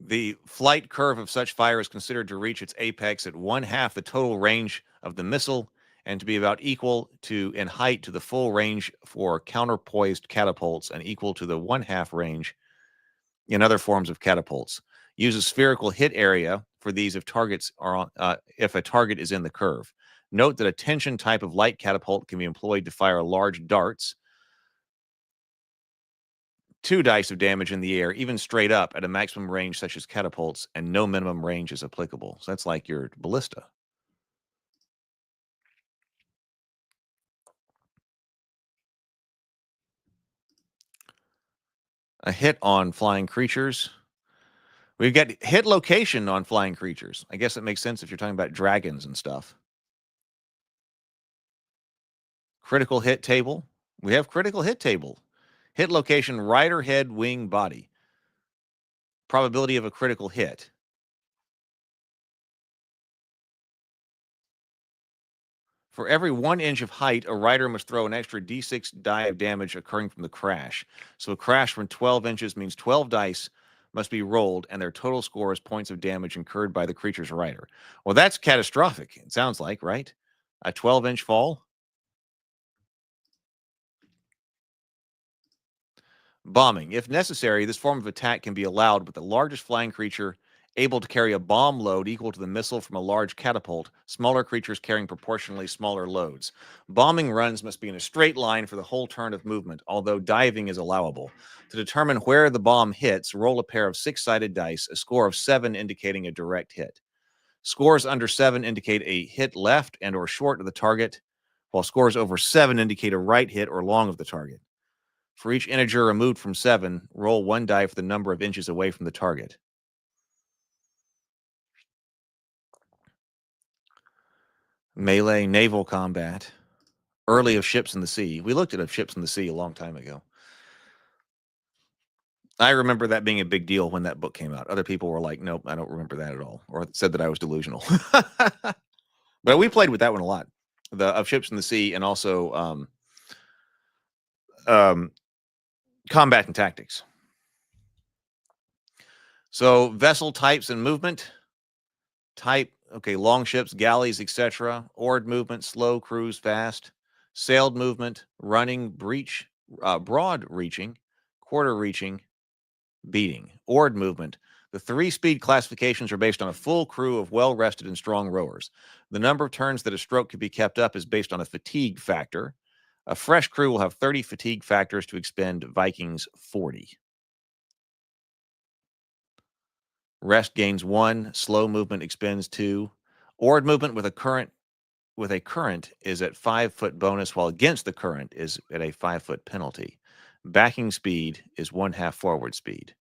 The flight curve of such fire is considered to reach its apex at 1/2 the total range of the missile and to be about equal to in height to the full range for counterpoised catapults and equal to the 1/2 range in other forms of catapults. Use a spherical hit area for these if targets are if a target is in the curve. Note that a tension type of light catapult can be employed to fire large darts. 2 dice of damage in the air, even straight up at a maximum range such as catapults, and no minimum range is applicable. So that's like your ballista. A hit on flying creatures. We've got hit location on flying creatures. I guess it makes sense if you're talking about dragons and stuff. Critical hit table. We have critical hit table. Hit location, rider, head, wing, body. Probability of a critical hit. For every 1 inch of height, a rider must throw an extra d6 die of damage occurring from the crash. So a crash from 12 inches means 12 dice must be rolled, and their total score is points of damage incurred by the creature's rider. Well, that's catastrophic, it sounds like, right? A 12-inch fall? Bombing. If necessary, this form of attack can be allowed with the largest flying creature able to carry a bomb load equal to the missile from a large catapult, smaller creatures carrying proportionally smaller loads. Bombing runs must be in a straight line for the whole turn of movement, although diving is allowable. To determine where the bomb hits, roll a pair of 6-sided dice, a score of 7 indicating a direct hit. Scores under 7 indicate a hit left and or short of the target, while scores over 7 indicate a right hit or long of the target. For each integer removed from 7, roll 1 die for the number of inches away from the target. Melee, naval combat, early of ships in the sea. We looked at ships in the sea a long time ago. I remember that being a big deal when that book came out. Other people were like, nope, I don't remember that at all, or said that I was delusional. But we played with that one a lot. The of ships in the sea, and also combat and tactics. So vessel types and movement. Type, okay, long ships, galleys, etc. Oared movement, slow, cruise, fast. Sailed movement, running, breach, broad reaching, quarter reaching, beating. Oared movement. The 3-speed classifications are based on a full crew of well-rested and strong rowers. The number of turns that a stroke can be kept up is based on a fatigue factor. A fresh crew will have 30 fatigue factors to expend Vikings 40. Rest gains 1. Slow movement expends 2. Oared movement with a current is at 5-foot bonus, while against the current is at a 5-foot penalty. Backing speed is 1/2 forward speed.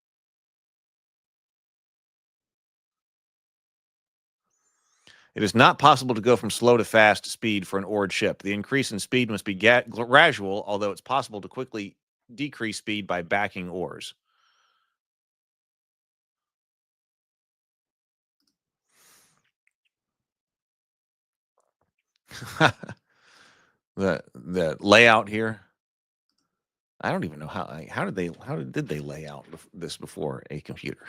It is not possible to go from slow to fast speed for an oared ship. The increase in speed must be gradual, although it's possible to quickly decrease speed by backing oars. the layout here. I don't even know how did they lay out this before a computer?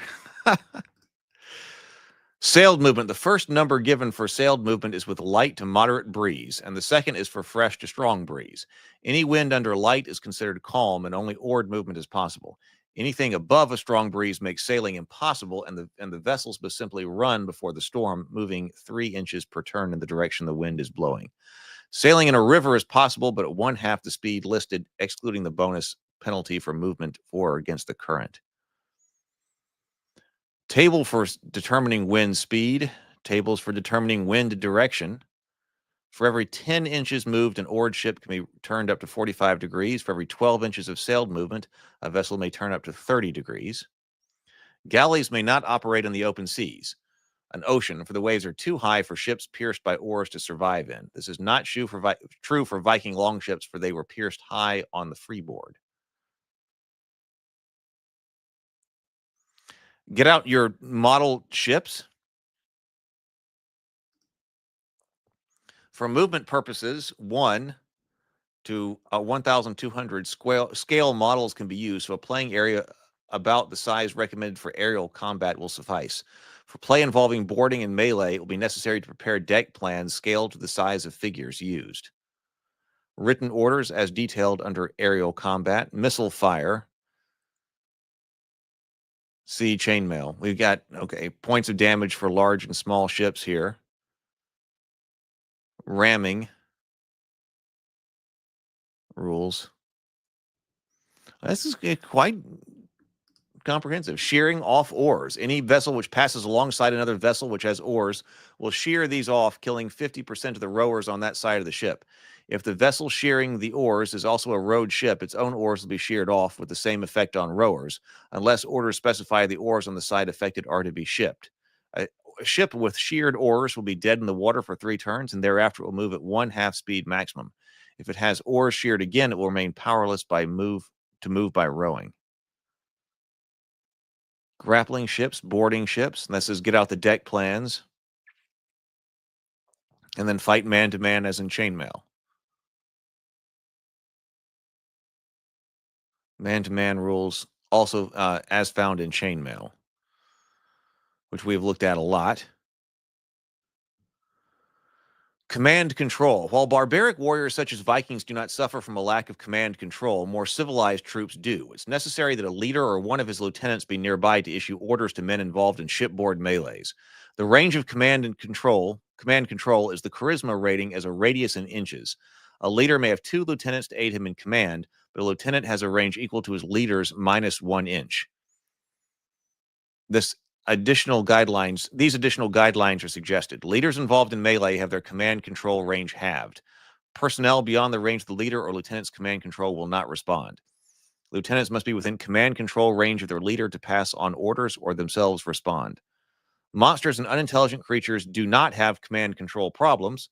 Sailed movement. The first number given for sailed movement is with light to moderate breeze, and the second is for fresh to strong breeze. Any wind under light is considered calm, and only oared movement is possible. Anything above a strong breeze makes sailing impossible, and the vessels must simply run before the storm, moving 3 inches per turn in the direction the wind is blowing. Sailing in a river is possible, but at 1/2 the speed listed, excluding the bonus penalty for movement for or against the current. Table for determining wind speed. Tables for determining wind direction. For every 10 inches moved, an oared ship can be turned up to 45 degrees. For every 12 inches of sailed movement, a vessel may turn up to 30 degrees. Galleys may not operate in the open seas, an ocean, for the waves are too high for ships pierced by oars to survive in. This is not true for Viking longships, for they were pierced high on the freeboard. Get out your model ships. For movement purposes, 1 to 1,200 scale models can be used, so a playing area about the size recommended for aerial combat will suffice. For play involving boarding and melee, it will be necessary to prepare deck plans scaled to the size of figures used. Written orders as detailed under aerial combat. Missile fire. See chainmail. We've got, okay, points of damage for large and small ships here. Ramming rules. This is quite comprehensive. Shearing off oars. Any vessel which passes alongside another vessel which has oars will shear these off, killing 50% of the rowers on that side of the ship. If the vessel shearing the oars is also a rowed ship, its own oars will be sheared off with the same effect on rowers, unless orders specify the oars on the side affected are to be shipped. A ship with sheared oars will be dead in the water for 3 turns, and thereafter it will move at 1/2 speed maximum. If it has oars sheared again, it will remain powerless to move by rowing. Grappling ships, boarding ships. And this is get out the deck plans. And then fight man-to-man as in chainmail. Man-to-man rules also as found in chainmail, which we've looked at a lot. Command control. While barbaric warriors such as Vikings do not suffer from a lack of command control, more civilized troops do. It's necessary that a leader or one of his lieutenants be nearby to issue orders to men involved in shipboard melees. The range of command control is the charisma rating as a radius in inches. A leader may have 2 lieutenants to aid him in command, but a lieutenant has a range equal to his leader's minus 1 inch. These additional guidelines are suggested. Leaders involved in melee have their command control range halved. Personnel beyond the range of the leader or lieutenant's command control will not respond. Lieutenants must be within command control range of their leader to pass on orders or themselves respond. Monsters and unintelligent creatures do not have command control problems,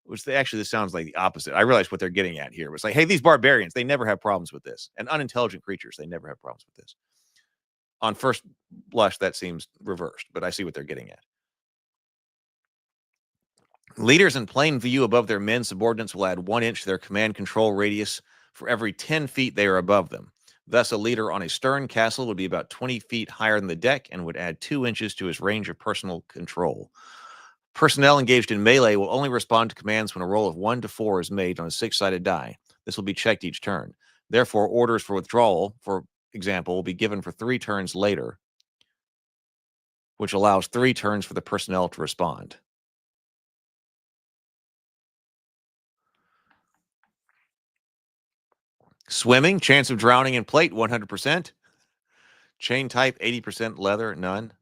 which this sounds like the opposite. I realize what they're getting at here. It's like, hey, these barbarians, they never have problems with this. And unintelligent creatures, they never have problems with this. On first blush, that seems reversed, but I see what they're getting at. Leaders in plain view above their men subordinates will add 1 inch to their command control radius for every 10 feet they are above them. Thus, a leader on a stern castle would be about 20 feet higher than the deck and would add 2 inches to his range of personal control. Personnel engaged in melee will only respond to commands when a roll of 1 to 4 is made on a 6-sided die. This will be checked each turn. Therefore, orders for withdrawal, for example, will be given for 3 turns later, which allows 3 turns for the personnel to respond. Swimming, chance of drowning in plate, 100%. Chain type, 80%. Leather, none.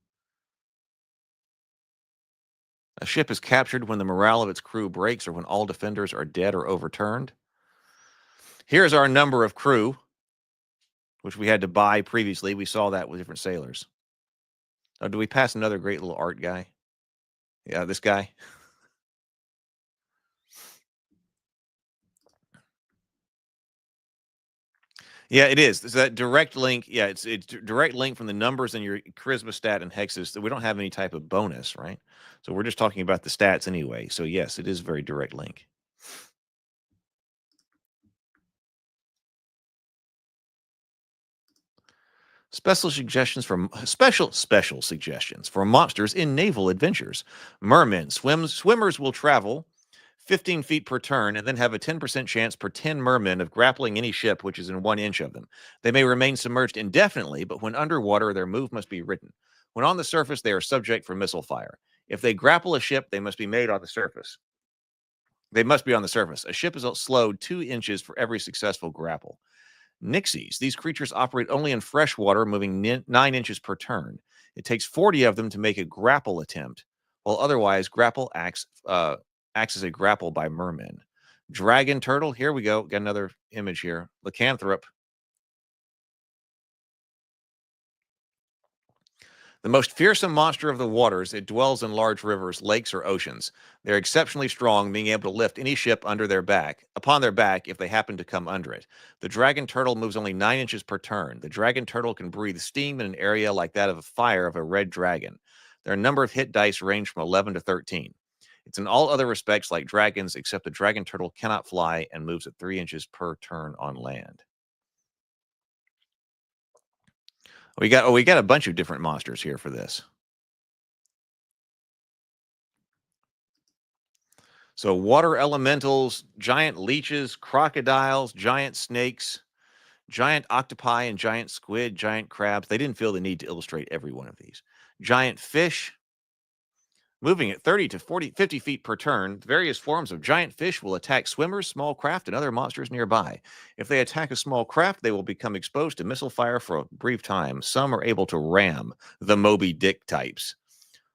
A ship is captured when the morale of its crew breaks or when all defenders are dead or overturned. Here's our number of crew, which we had to buy previously. We saw that with different sailors. Oh, do we pass another great little art guy? Yeah, this guy. Yeah, it is. It's that direct link. Yeah, it's direct link from the numbers in your charisma stat and hexes. So we don't have any type of bonus, right? So we're just talking about the stats anyway. So yes, it is a very direct link. Special suggestions for monsters in naval adventures. Mermen. Swimmers will travel 15 feet per turn and then have a 10% chance per 10 mermen of grappling any ship which is in 1 inch of them. They may remain submerged indefinitely, but when underwater, their move must be ridden. When on the surface, they are subject for missile fire. If they grapple a ship, they must be made on the surface. They must be on the surface. A ship is slowed 2 inches for every successful grapple. Nixies. These creatures operate only in fresh water, moving 9 inches per turn. It takes 40 of them to make a grapple attempt, while otherwise grapple acts as a grapple by mermen. Dragon turtle. Here we go. Got another image here. Lycanthrope. The most fearsome monster of the waters, it dwells in large rivers, lakes, or oceans. They're exceptionally strong, being able to lift any ship upon their back if they happen to come under it. The dragon turtle moves only 9 inches per turn. The dragon turtle can breathe steam in an area like that of a fire of a red dragon. Their number of hit dice range from 11 to 13. It's in all other respects like dragons, except the dragon turtle cannot fly and moves at 3 inches per turn on land. We got a bunch of different monsters here for this. So water elementals, giant leeches, crocodiles, giant snakes, giant octopi and giant squid, giant crabs. They didn't feel the need to illustrate every one of these. Giant fish, moving at 30 to 50 feet per turn. Various forms of giant fish will attack swimmers, small craft, and other monsters nearby. If they attack a small craft, they will become exposed to missile fire for a brief time. Some are able to ram, the Moby Dick types.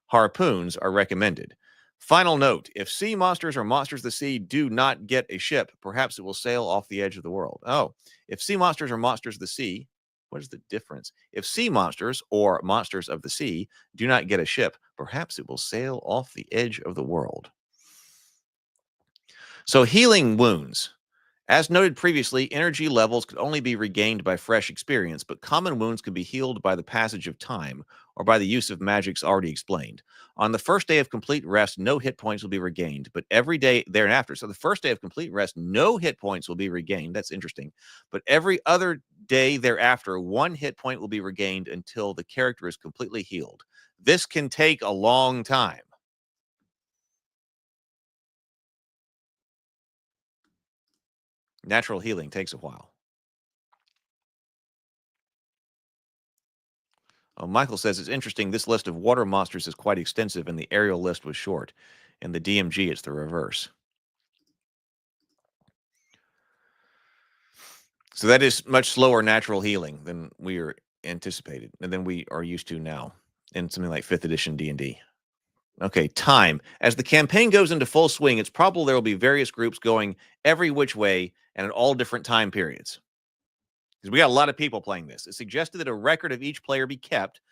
Harpoons are recommended. Final note, if sea monsters or monsters of the sea do not get a ship, perhaps it will sail off the edge of the world. Oh, if sea monsters or monsters of the sea, what is the difference? If sea monsters or monsters of the sea do not get a ship, perhaps it will sail off the edge of the world. So healing wounds. As noted previously, energy levels could only be regained by fresh experience, but common wounds could be healed by the passage of time or by the use of magics already explained. On the first day of complete rest, no hit points will be regained, but every day thereafter, so the first day of complete rest, no hit points will be regained. That's interesting. But every other day thereafter, 1 hit point will be regained until the character is completely healed. This can take a long time. Natural healing takes a while. Oh, Michael says it's interesting. This list of water monsters is quite extensive, and the aerial list was short. In the DMG, it's the reverse. So that is much slower natural healing than we are anticipated, and than we are used to now in something like 5th edition D&D. Okay, time. As the campaign goes into full swing, it's probable there will be various groups going every which way and at all different time periods. Because we got a lot of people playing this. It's suggested that a record of each player be kept,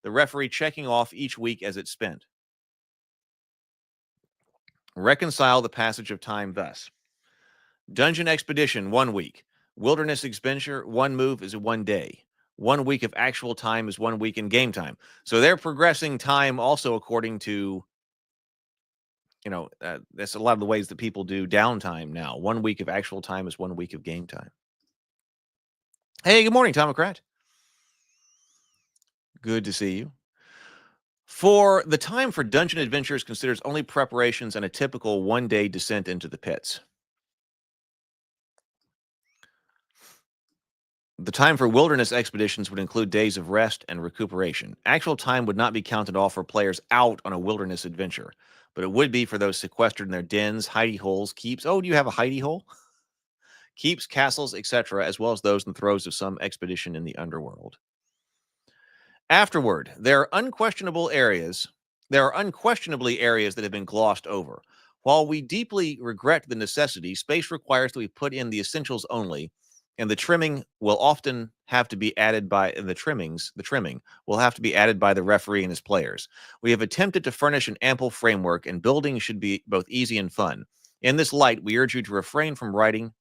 the referee checking off each week as it's spent. Reconcile the passage of time thus. Dungeon expedition, 1 week. Wilderness adventure, 1 move is 1 day. 1 week of actual time is 1 week in game time. So they're progressing time also according to that's a lot of the ways that people do downtime now. 1 week of actual time is 1 week of game time. Hey, good morning, Tomocrat. Good to see you. For the time for dungeon adventures considers only preparations and a typical 1-day descent into the pits. The time for wilderness expeditions would include days of rest and recuperation. Actual time would not be counted off for players out on a wilderness adventure, but it would be for those sequestered in their dens, hidey holes, keeps. Oh, do you have a hidey hole? Keeps, castles, etc., as well as those in the throes of some expedition in the underworld. Afterward, there are unquestionably areas that have been glossed over. While we deeply regret the necessity, space requires that we put in the essentials only, and the trimming will often have to be added by the trimming will have to be added by the referee and his players. We have attempted to furnish an ample framework, and building should be both easy and fun. In this light, we urge you to refrain from writing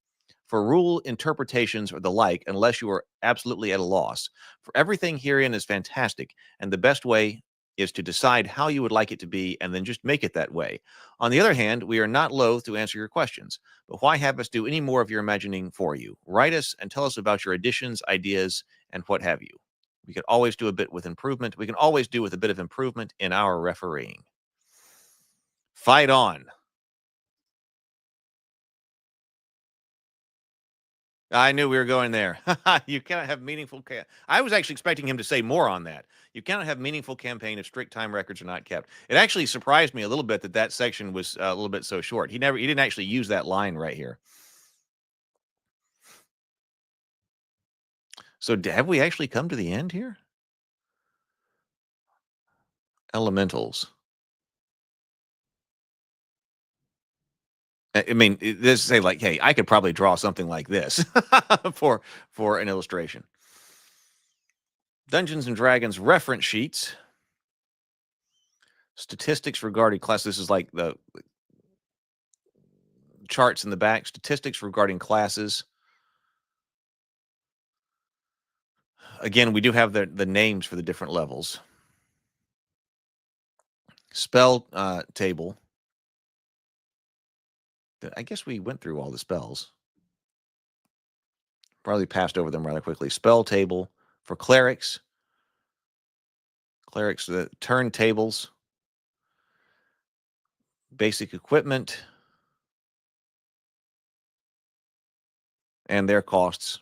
for rule interpretations or the like, unless you are absolutely at a loss. For everything herein is fantastic, and the best way is to decide how you would like it to be and then just make it that way. On the other hand, we are not loath to answer your questions, but why have us do any more of your imagining for you? Write us and tell us about your additions, ideas, and what have you. We can always do a bit with improvement. We can always do with a bit of improvement in our refereeing. Fight on. I knew we were going there. You cannot have meaningful. I was actually expecting him to say more on that. You cannot have meaningful campaign if strict time records are not kept. It actually surprised me a little bit that section was a little bit so short. He didn't actually use that line right here. So have we actually come to the end here? Elementals. I mean, this say like, hey, I could probably draw something like this for an illustration. Dungeons and Dragons reference sheets. Statistics regarding class. This is like the charts in the back. Statistics regarding classes. Again, we do have the names for the different levels. Spell table. I guess we went through all the spells. Probably passed over them rather quickly. Spell table for clerics. Clerics, the turntables. Basic equipment. And their costs.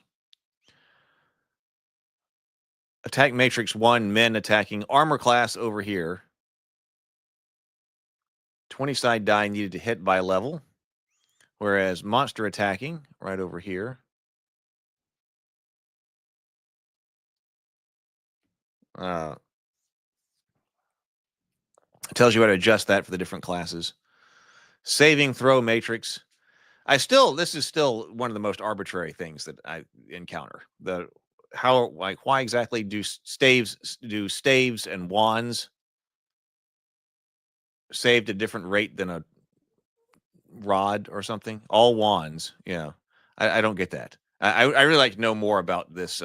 Attack matrix 1, men attacking. Armor class over here. 20 side die needed to hit by level. Whereas monster attacking, right over here. Tells you how to adjust that for the different classes. Saving throw matrix. This is still one of the most arbitrary things that I encounter. Why exactly do staves and wands saved at a different rate than a rod or something? All wands, I don't get that. I really like to know more about this,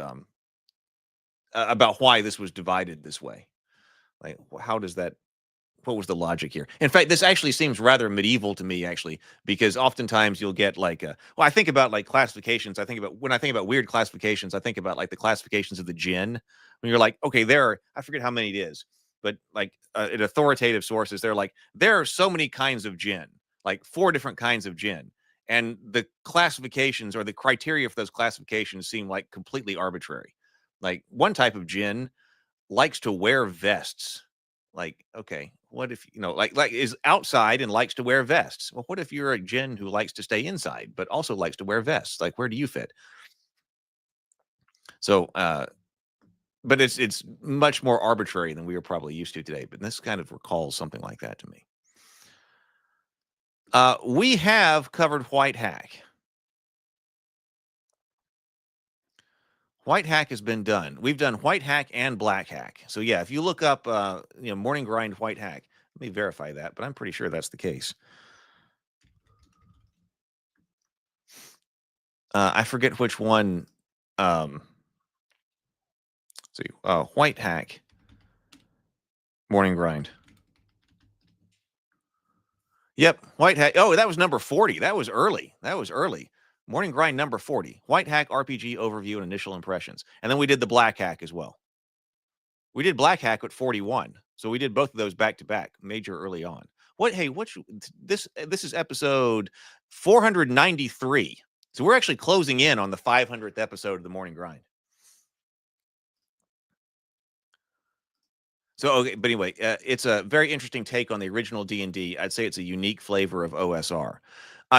about why this was divided this way. Like, how does that? What was the logic here? In fact, this actually seems rather medieval to me, actually, because oftentimes you'll get like, I think about like classifications. When I think about weird classifications, I think about like the classifications of the djinn. When you're like, okay, I forget how many it is, but like in authoritative sources, they're like, there are so many kinds of djinn, like 4 different kinds of djinn. And the classifications or the criteria for those classifications seem like completely arbitrary. Like one type of djinn likes to wear vests. Like, okay, what if, like is outside and likes to wear vests? Well, what if you're a djinn who likes to stay inside, but also likes to wear vests? Like, where do you fit? So, but it's much more arbitrary than we are probably used to today. But this kind of recalls something like that to me. We have covered white hack. White hack has been done. We've done white hack and black hack. So yeah, if you look up, morning grind white hack, let me verify that, but I'm pretty sure that's the case. I forget which one. See, white hack, morning grind. Yep. White Hack. Oh, that was number 40. That was early. That was early. Morning Grind number 40. White Hack RPG overview and initial impressions. And then we did the Black Hack as well. We did Black Hack at 41. So we did both of those back to back, major early on. This is episode 493. So we're actually closing in on the 500th episode of the Morning Grind. So, okay, but anyway, it's a very interesting take on the original D&D. I'd say it's a unique flavor of OSR.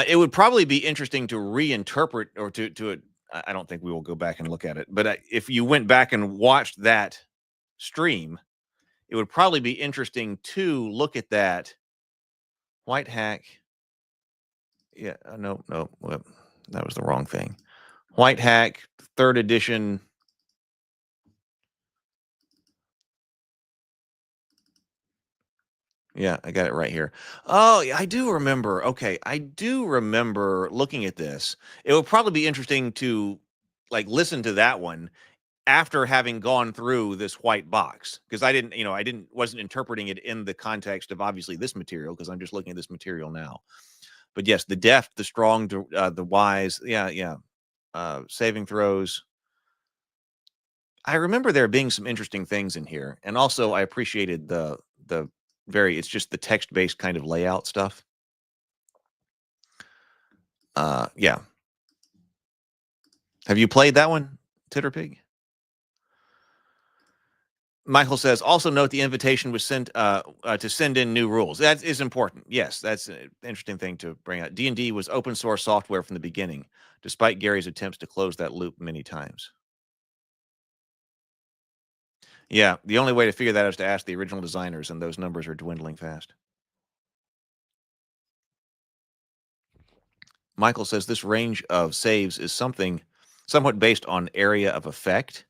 It would probably be interesting to reinterpret or to I don't think we will go back and look at it, but if you went back and watched that stream, it would probably be interesting to look at that White Hack. Yeah, no, well, that was the wrong thing. White Hack, 3rd edition. Yeah, I got it right here. Oh, yeah, I do remember. Okay, I do remember looking at this. It would probably be interesting to like listen to that one after having gone through this white box, because wasn't interpreting it in the context of obviously this material, because I'm just looking at this material now. But yes, the deft, the strong, the wise, yeah. Saving throws. I remember there being some interesting things in here, and also I appreciated the it's just the text-based kind of layout stuff. Yeah. Have you played that one, Titterpig? Michael says, also note the invitation was sent to send in new rules. That is important. Yes, that's an interesting thing to bring out. D&D was open source software from the beginning, despite Gary's attempts to close that loop many times. Yeah, the only way to figure that out is to ask the original designers, and those numbers are dwindling fast. Michael says this range of saves is somewhat based on area of effect.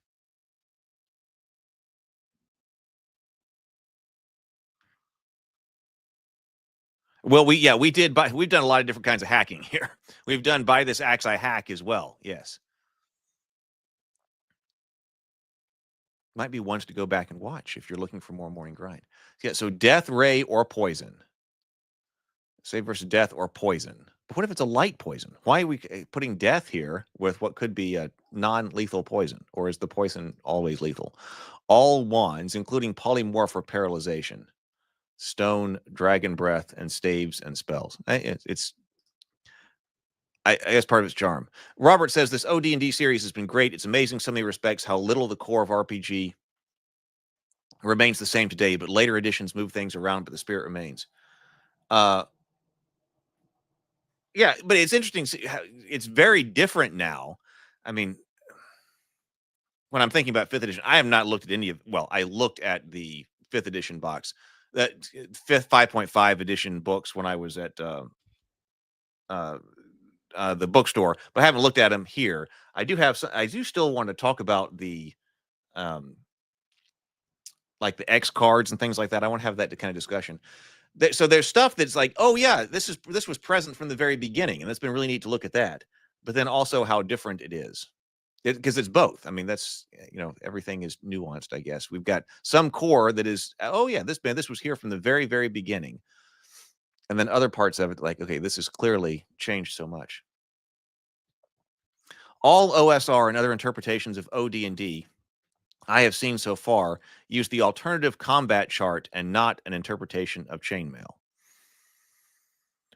Well, we've done a lot of different kinds of hacking here. We've done by this axe I hack as well. Yes. Might be ones to go back and watch if you're looking for more Morning Grind. Yeah, so death, ray, or poison. Save versus death or poison. But what if it's a light poison? Why are we putting death here with what could be a non-lethal poison? Or is the poison always lethal? All wands, including polymorph or paralyzation. Stone, dragon breath, and staves and spells. I guess part of its charm. Robert says this OD&D series has been great. It's amazing in so many respects how little the core of RPG remains the same today, but later editions move things around, but the spirit remains. Yeah, but it's interesting. It's very different now. I mean, when I'm thinking about 5th edition, I have not looked at any of. Well, I looked at the 5th edition box, that 5.5 edition books when I was at the bookstore, but I haven't looked at them here. I do still want to talk about the like the X cards and things like that. I want to have that kind of discussion. So there's stuff that's like, oh yeah, this was present from the very beginning, and it's been really neat to look at that. But then also how different it is, because it's both. I mean, that's everything is nuanced. I guess we've got some core that is, oh yeah, this was here from the very, very beginning, and then other parts of it like, okay, this has clearly changed so much. All OSR and other interpretations of OD&D I have seen so far use the alternative combat chart and not an interpretation of chainmail.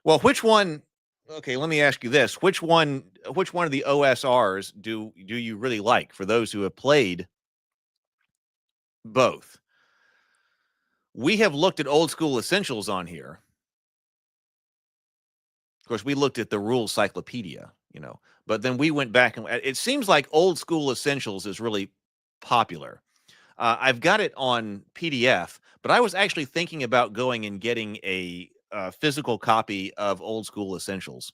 Well, which one? Okay, let me ask you this: which one of the OSRs do you really like? For those who have played both, we have looked at old school essentials on here. Of course, we looked at the rules cyclopedia, but then we went back and it seems like old school essentials is really popular. I've got it on PDF, but I was actually thinking about going and getting a physical copy of Old School Essentials.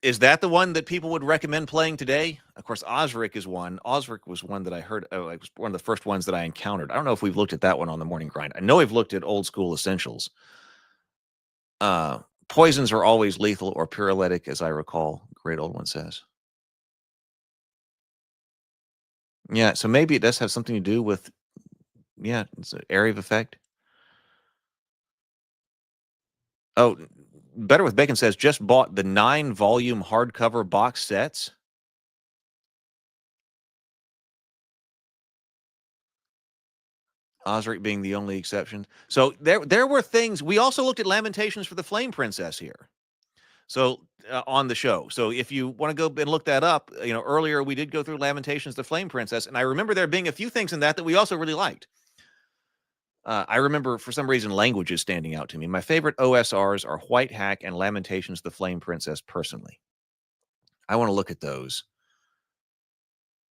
Is that the one that people would recommend playing today? Of course, Osric is one. Osric was one that I heard. It was one of the first ones that I encountered. I don't know if we've looked at that one on the Morning Grind. I know we've looked at Old School Essentials. Poisons are always lethal or paralytic, as I recall. Great Old One says. Yeah, so maybe it does have something to do with, it's an area of effect. Oh, Better with Bacon says just bought the 9-volume hardcover box sets. Osric being the only exception. So there were things. We also looked at Lamentations for the Flame Princess here. So on the show. So if you want to go and look that up, earlier we did go through Lamentations, the Flame Princess, and I remember there being a few things in that we also really liked. I remember for some reason languages standing out to me. My favorite OSRs are White Hack and Lamentations, the Flame Princess. Personally, I want to look at those.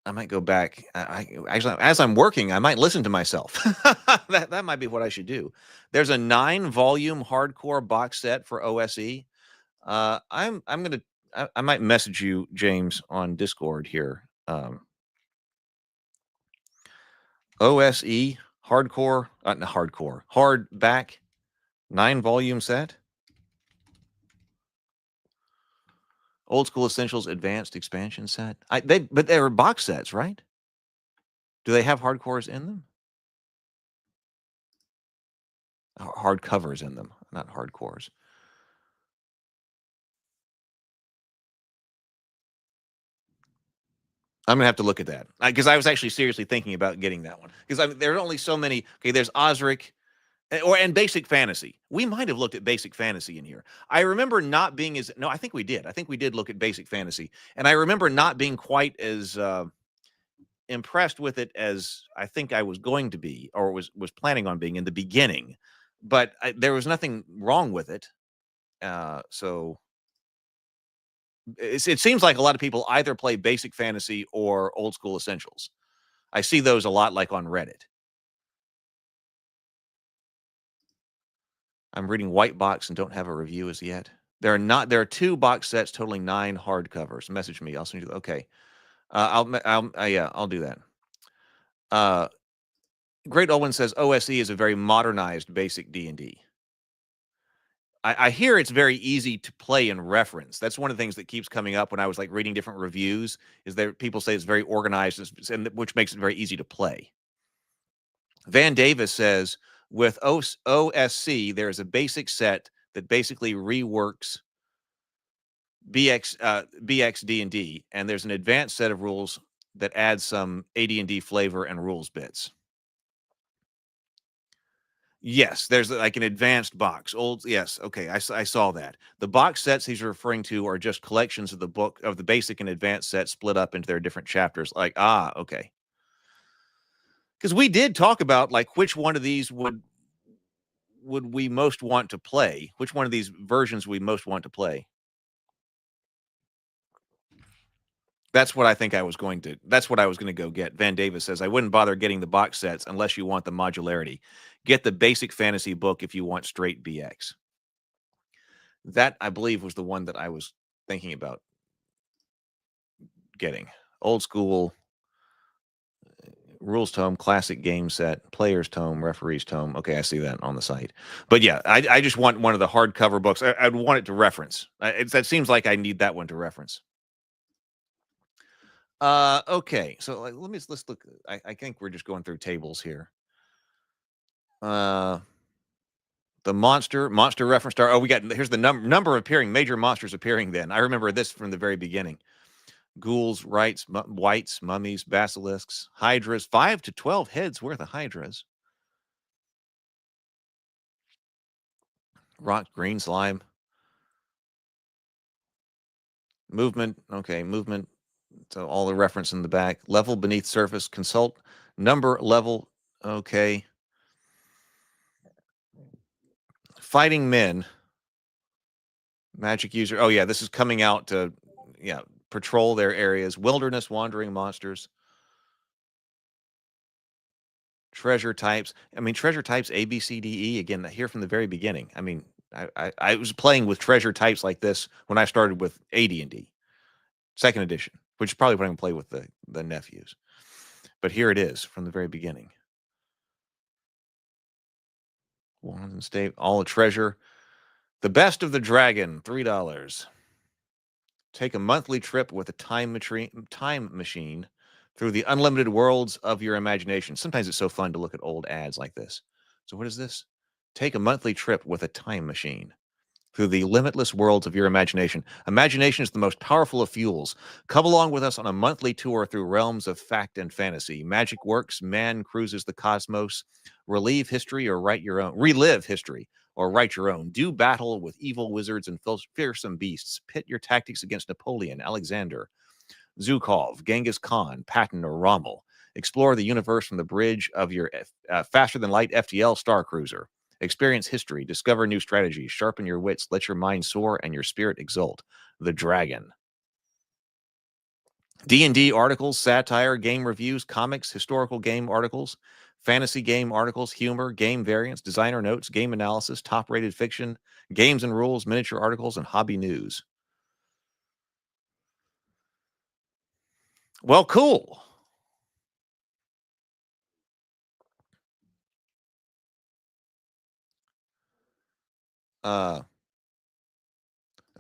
I might go back. Actually, as I'm working, I might listen to myself. that might be what I should do. There's a 9-volume hardcore box set for OSE. I might message you, James, on Discord here. OSE hardcore, not hardcore, hardback 9-volume set. Old School Essentials Advanced Expansion set. But they were box sets, right? Do they have hardcores in them? Hard covers in them, not hardcores. I'm gonna have to look at that because I was actually seriously thinking about getting that one because there are only so many. Okay, there's Osric, and Basic Fantasy. We might have looked at Basic Fantasy in here. I remember not being as no. I think we did. I think we did look at Basic Fantasy, and I remember not being quite as impressed with it as I think I was going to be or was planning on being in the beginning. But there was nothing wrong with it. So it seems like a lot of people either play Basic Fantasy or Old School Essentials. I see those a lot, like on Reddit. I'm reading White Box and don't have a review as yet. There are 2 box sets totaling 9 hardcovers. Message me. I'll send you. Okay. I'll do that. Great Olwen says OSE is a very modernized basic D&D. I hear it's very easy to play and reference. That's one of the things that keeps coming up when I was like reading different reviews is that people say it's very organized, and which makes it very easy to play. Van Davis says with OSC, there's a basic set that basically reworks BX D&D, and there's an advanced set of rules that adds some AD&D flavor and rules bits. Yes, there's like an advanced box. Yes, okay, I saw that. The box sets he's referring to are just collections of the basic and advanced set split up into their different chapters. Like, okay. Because we did talk about like which one of these would we most want to play? Which one of these versions we most want to play? That's what I think I was going to. That's what I was going to go get. Van Davis says I wouldn't bother getting the box sets unless you want the modularity. Get the basic fantasy book if you want straight BX. That I believe was the one that I was thinking about getting. Old School rules tome, classic game set, players tome, referees tome. Okay, I see that on the site. But yeah, I just want one of the hardcover books. I'd want it to reference. That seems like I need that one to reference. Okay, so let's look. I think we're just going through tables here. The monster reference star. Oh, here's the number appearing, major monsters appearing then. I remember this from the very beginning. Ghouls, wights, mummies, basilisks, hydras, 5 to 12 heads worth of hydras. Rock, green slime. Movement, okay, movement. So all the reference in the back. Level beneath surface. Consult number level. Okay. Fighting men. Magic user. Oh yeah, this is coming out to patrol their areas. Wilderness wandering monsters. Treasure types. I mean, treasure types A, B, C, D, E. Again, here from the very beginning. I mean, I was playing with treasure types like this when I started with AD&D, 2nd edition, which is probably what I'm going to play with the nephews. But here it is from the very beginning. Wands and stave, all the treasure. The Best of the Dragon, $3. Take a monthly trip with a time machine through the unlimited worlds of your imagination. Sometimes it's so fun to look at old ads like this. So what is this? Take a monthly trip with a time machine. through the limitless worlds of your imagination. Imagination is the most powerful of fuels. Come along with us on a monthly tour through realms of fact and fantasy. Magic works, man cruises the cosmos. Relive history or write your own. Relive history or write your own. Do battle with evil wizards and fearsome beasts. Pit your tactics against Napoleon, Alexander, Zhukov, Genghis Khan, Patton, or Rommel. Explore the universe from the bridge of your faster-than-light FTL Star Cruiser. Experience history, discover new strategies, sharpen your wits, let your mind soar, and your spirit exult. The Dragon. D&D articles, satire, game reviews, comics, historical game articles, fantasy game articles, humor, game variants, designer notes, game analysis, top-rated fiction, games and rules, miniature articles, and hobby news. Well, cool.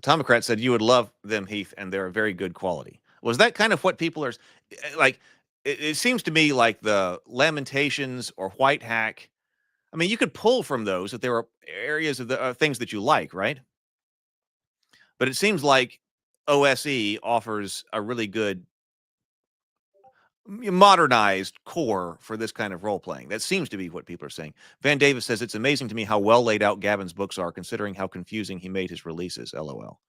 Tomocrat said you would love them, Heath, and they're a very good quality. Was that kind of what people are like? It seems to me like the Lamentations or White Hack. I mean, you could pull from those if there are areas of the things that you like, right? But it seems like OSE offers a really good modernized core for this kind of role playing. That seems to be what people are saying. Van Davis says it's amazing to me how well laid out Gavin's books are, considering how confusing he made his releases. LOL.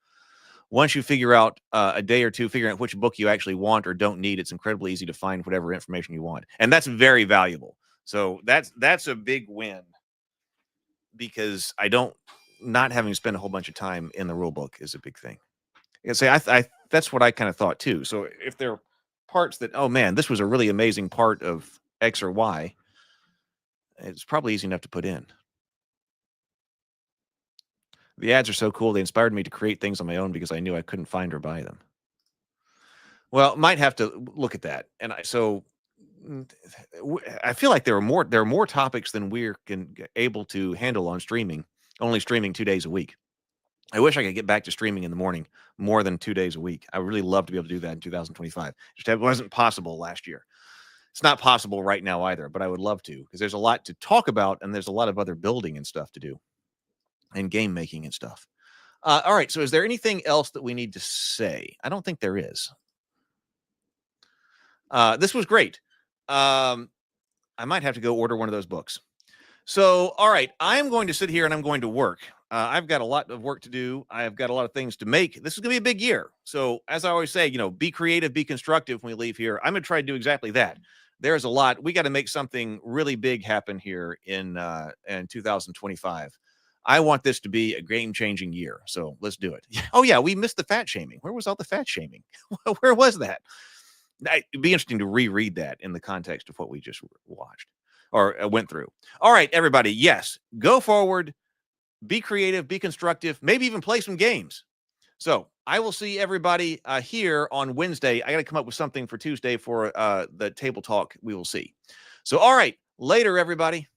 Once you figure out a day or two figuring out which book you actually want or don't need, it's incredibly easy to find whatever information you want, and that's very valuable. So that's a big win, because not having spent a whole bunch of time in the rule book is a big thing. I that's what I kind of thought too. So if there are parts that, oh man, this was a really amazing part of X or Y, it's probably easy enough to put in. The ads are so cool. They inspired me to create things on my own because I knew I couldn't find or buy them. Well, might have to look at that. And I feel like there are more topics than we're able to handle on streaming. Only streaming 2 days a week. I wish I could get back to streaming in the morning more than 2 days a week. I would really love to be able to do that in 2025. It wasn't possible last year. It's not possible right now either, but I would love to, because there's a lot to talk about and there's a lot of other building and stuff to do and game making and stuff. All right. So is there anything else that we need to say? I don't think there is. This was great. I might have to go order one of those books. So, all right, I'm going to sit here and I'm going to work. I've got a lot of work to do. I've got a lot of things to make. This is going to be a big year. So, as I always say, be creative, be constructive when we leave here. I'm going to try to do exactly that. There's a lot. We got to make something really big happen here in 2025. I want this to be a game-changing year. So, let's do it. Oh, yeah, we missed the fat shaming. Where was all the fat shaming? Where was that? It'd be interesting to reread that in the context of what we just watched or went through. All right, everybody. Yes, go forward, be creative, be constructive, maybe even play some games. So I will see everybody here on Wednesday. I got to come up with something for Tuesday for the table talk. We will see. So, all right, later, everybody.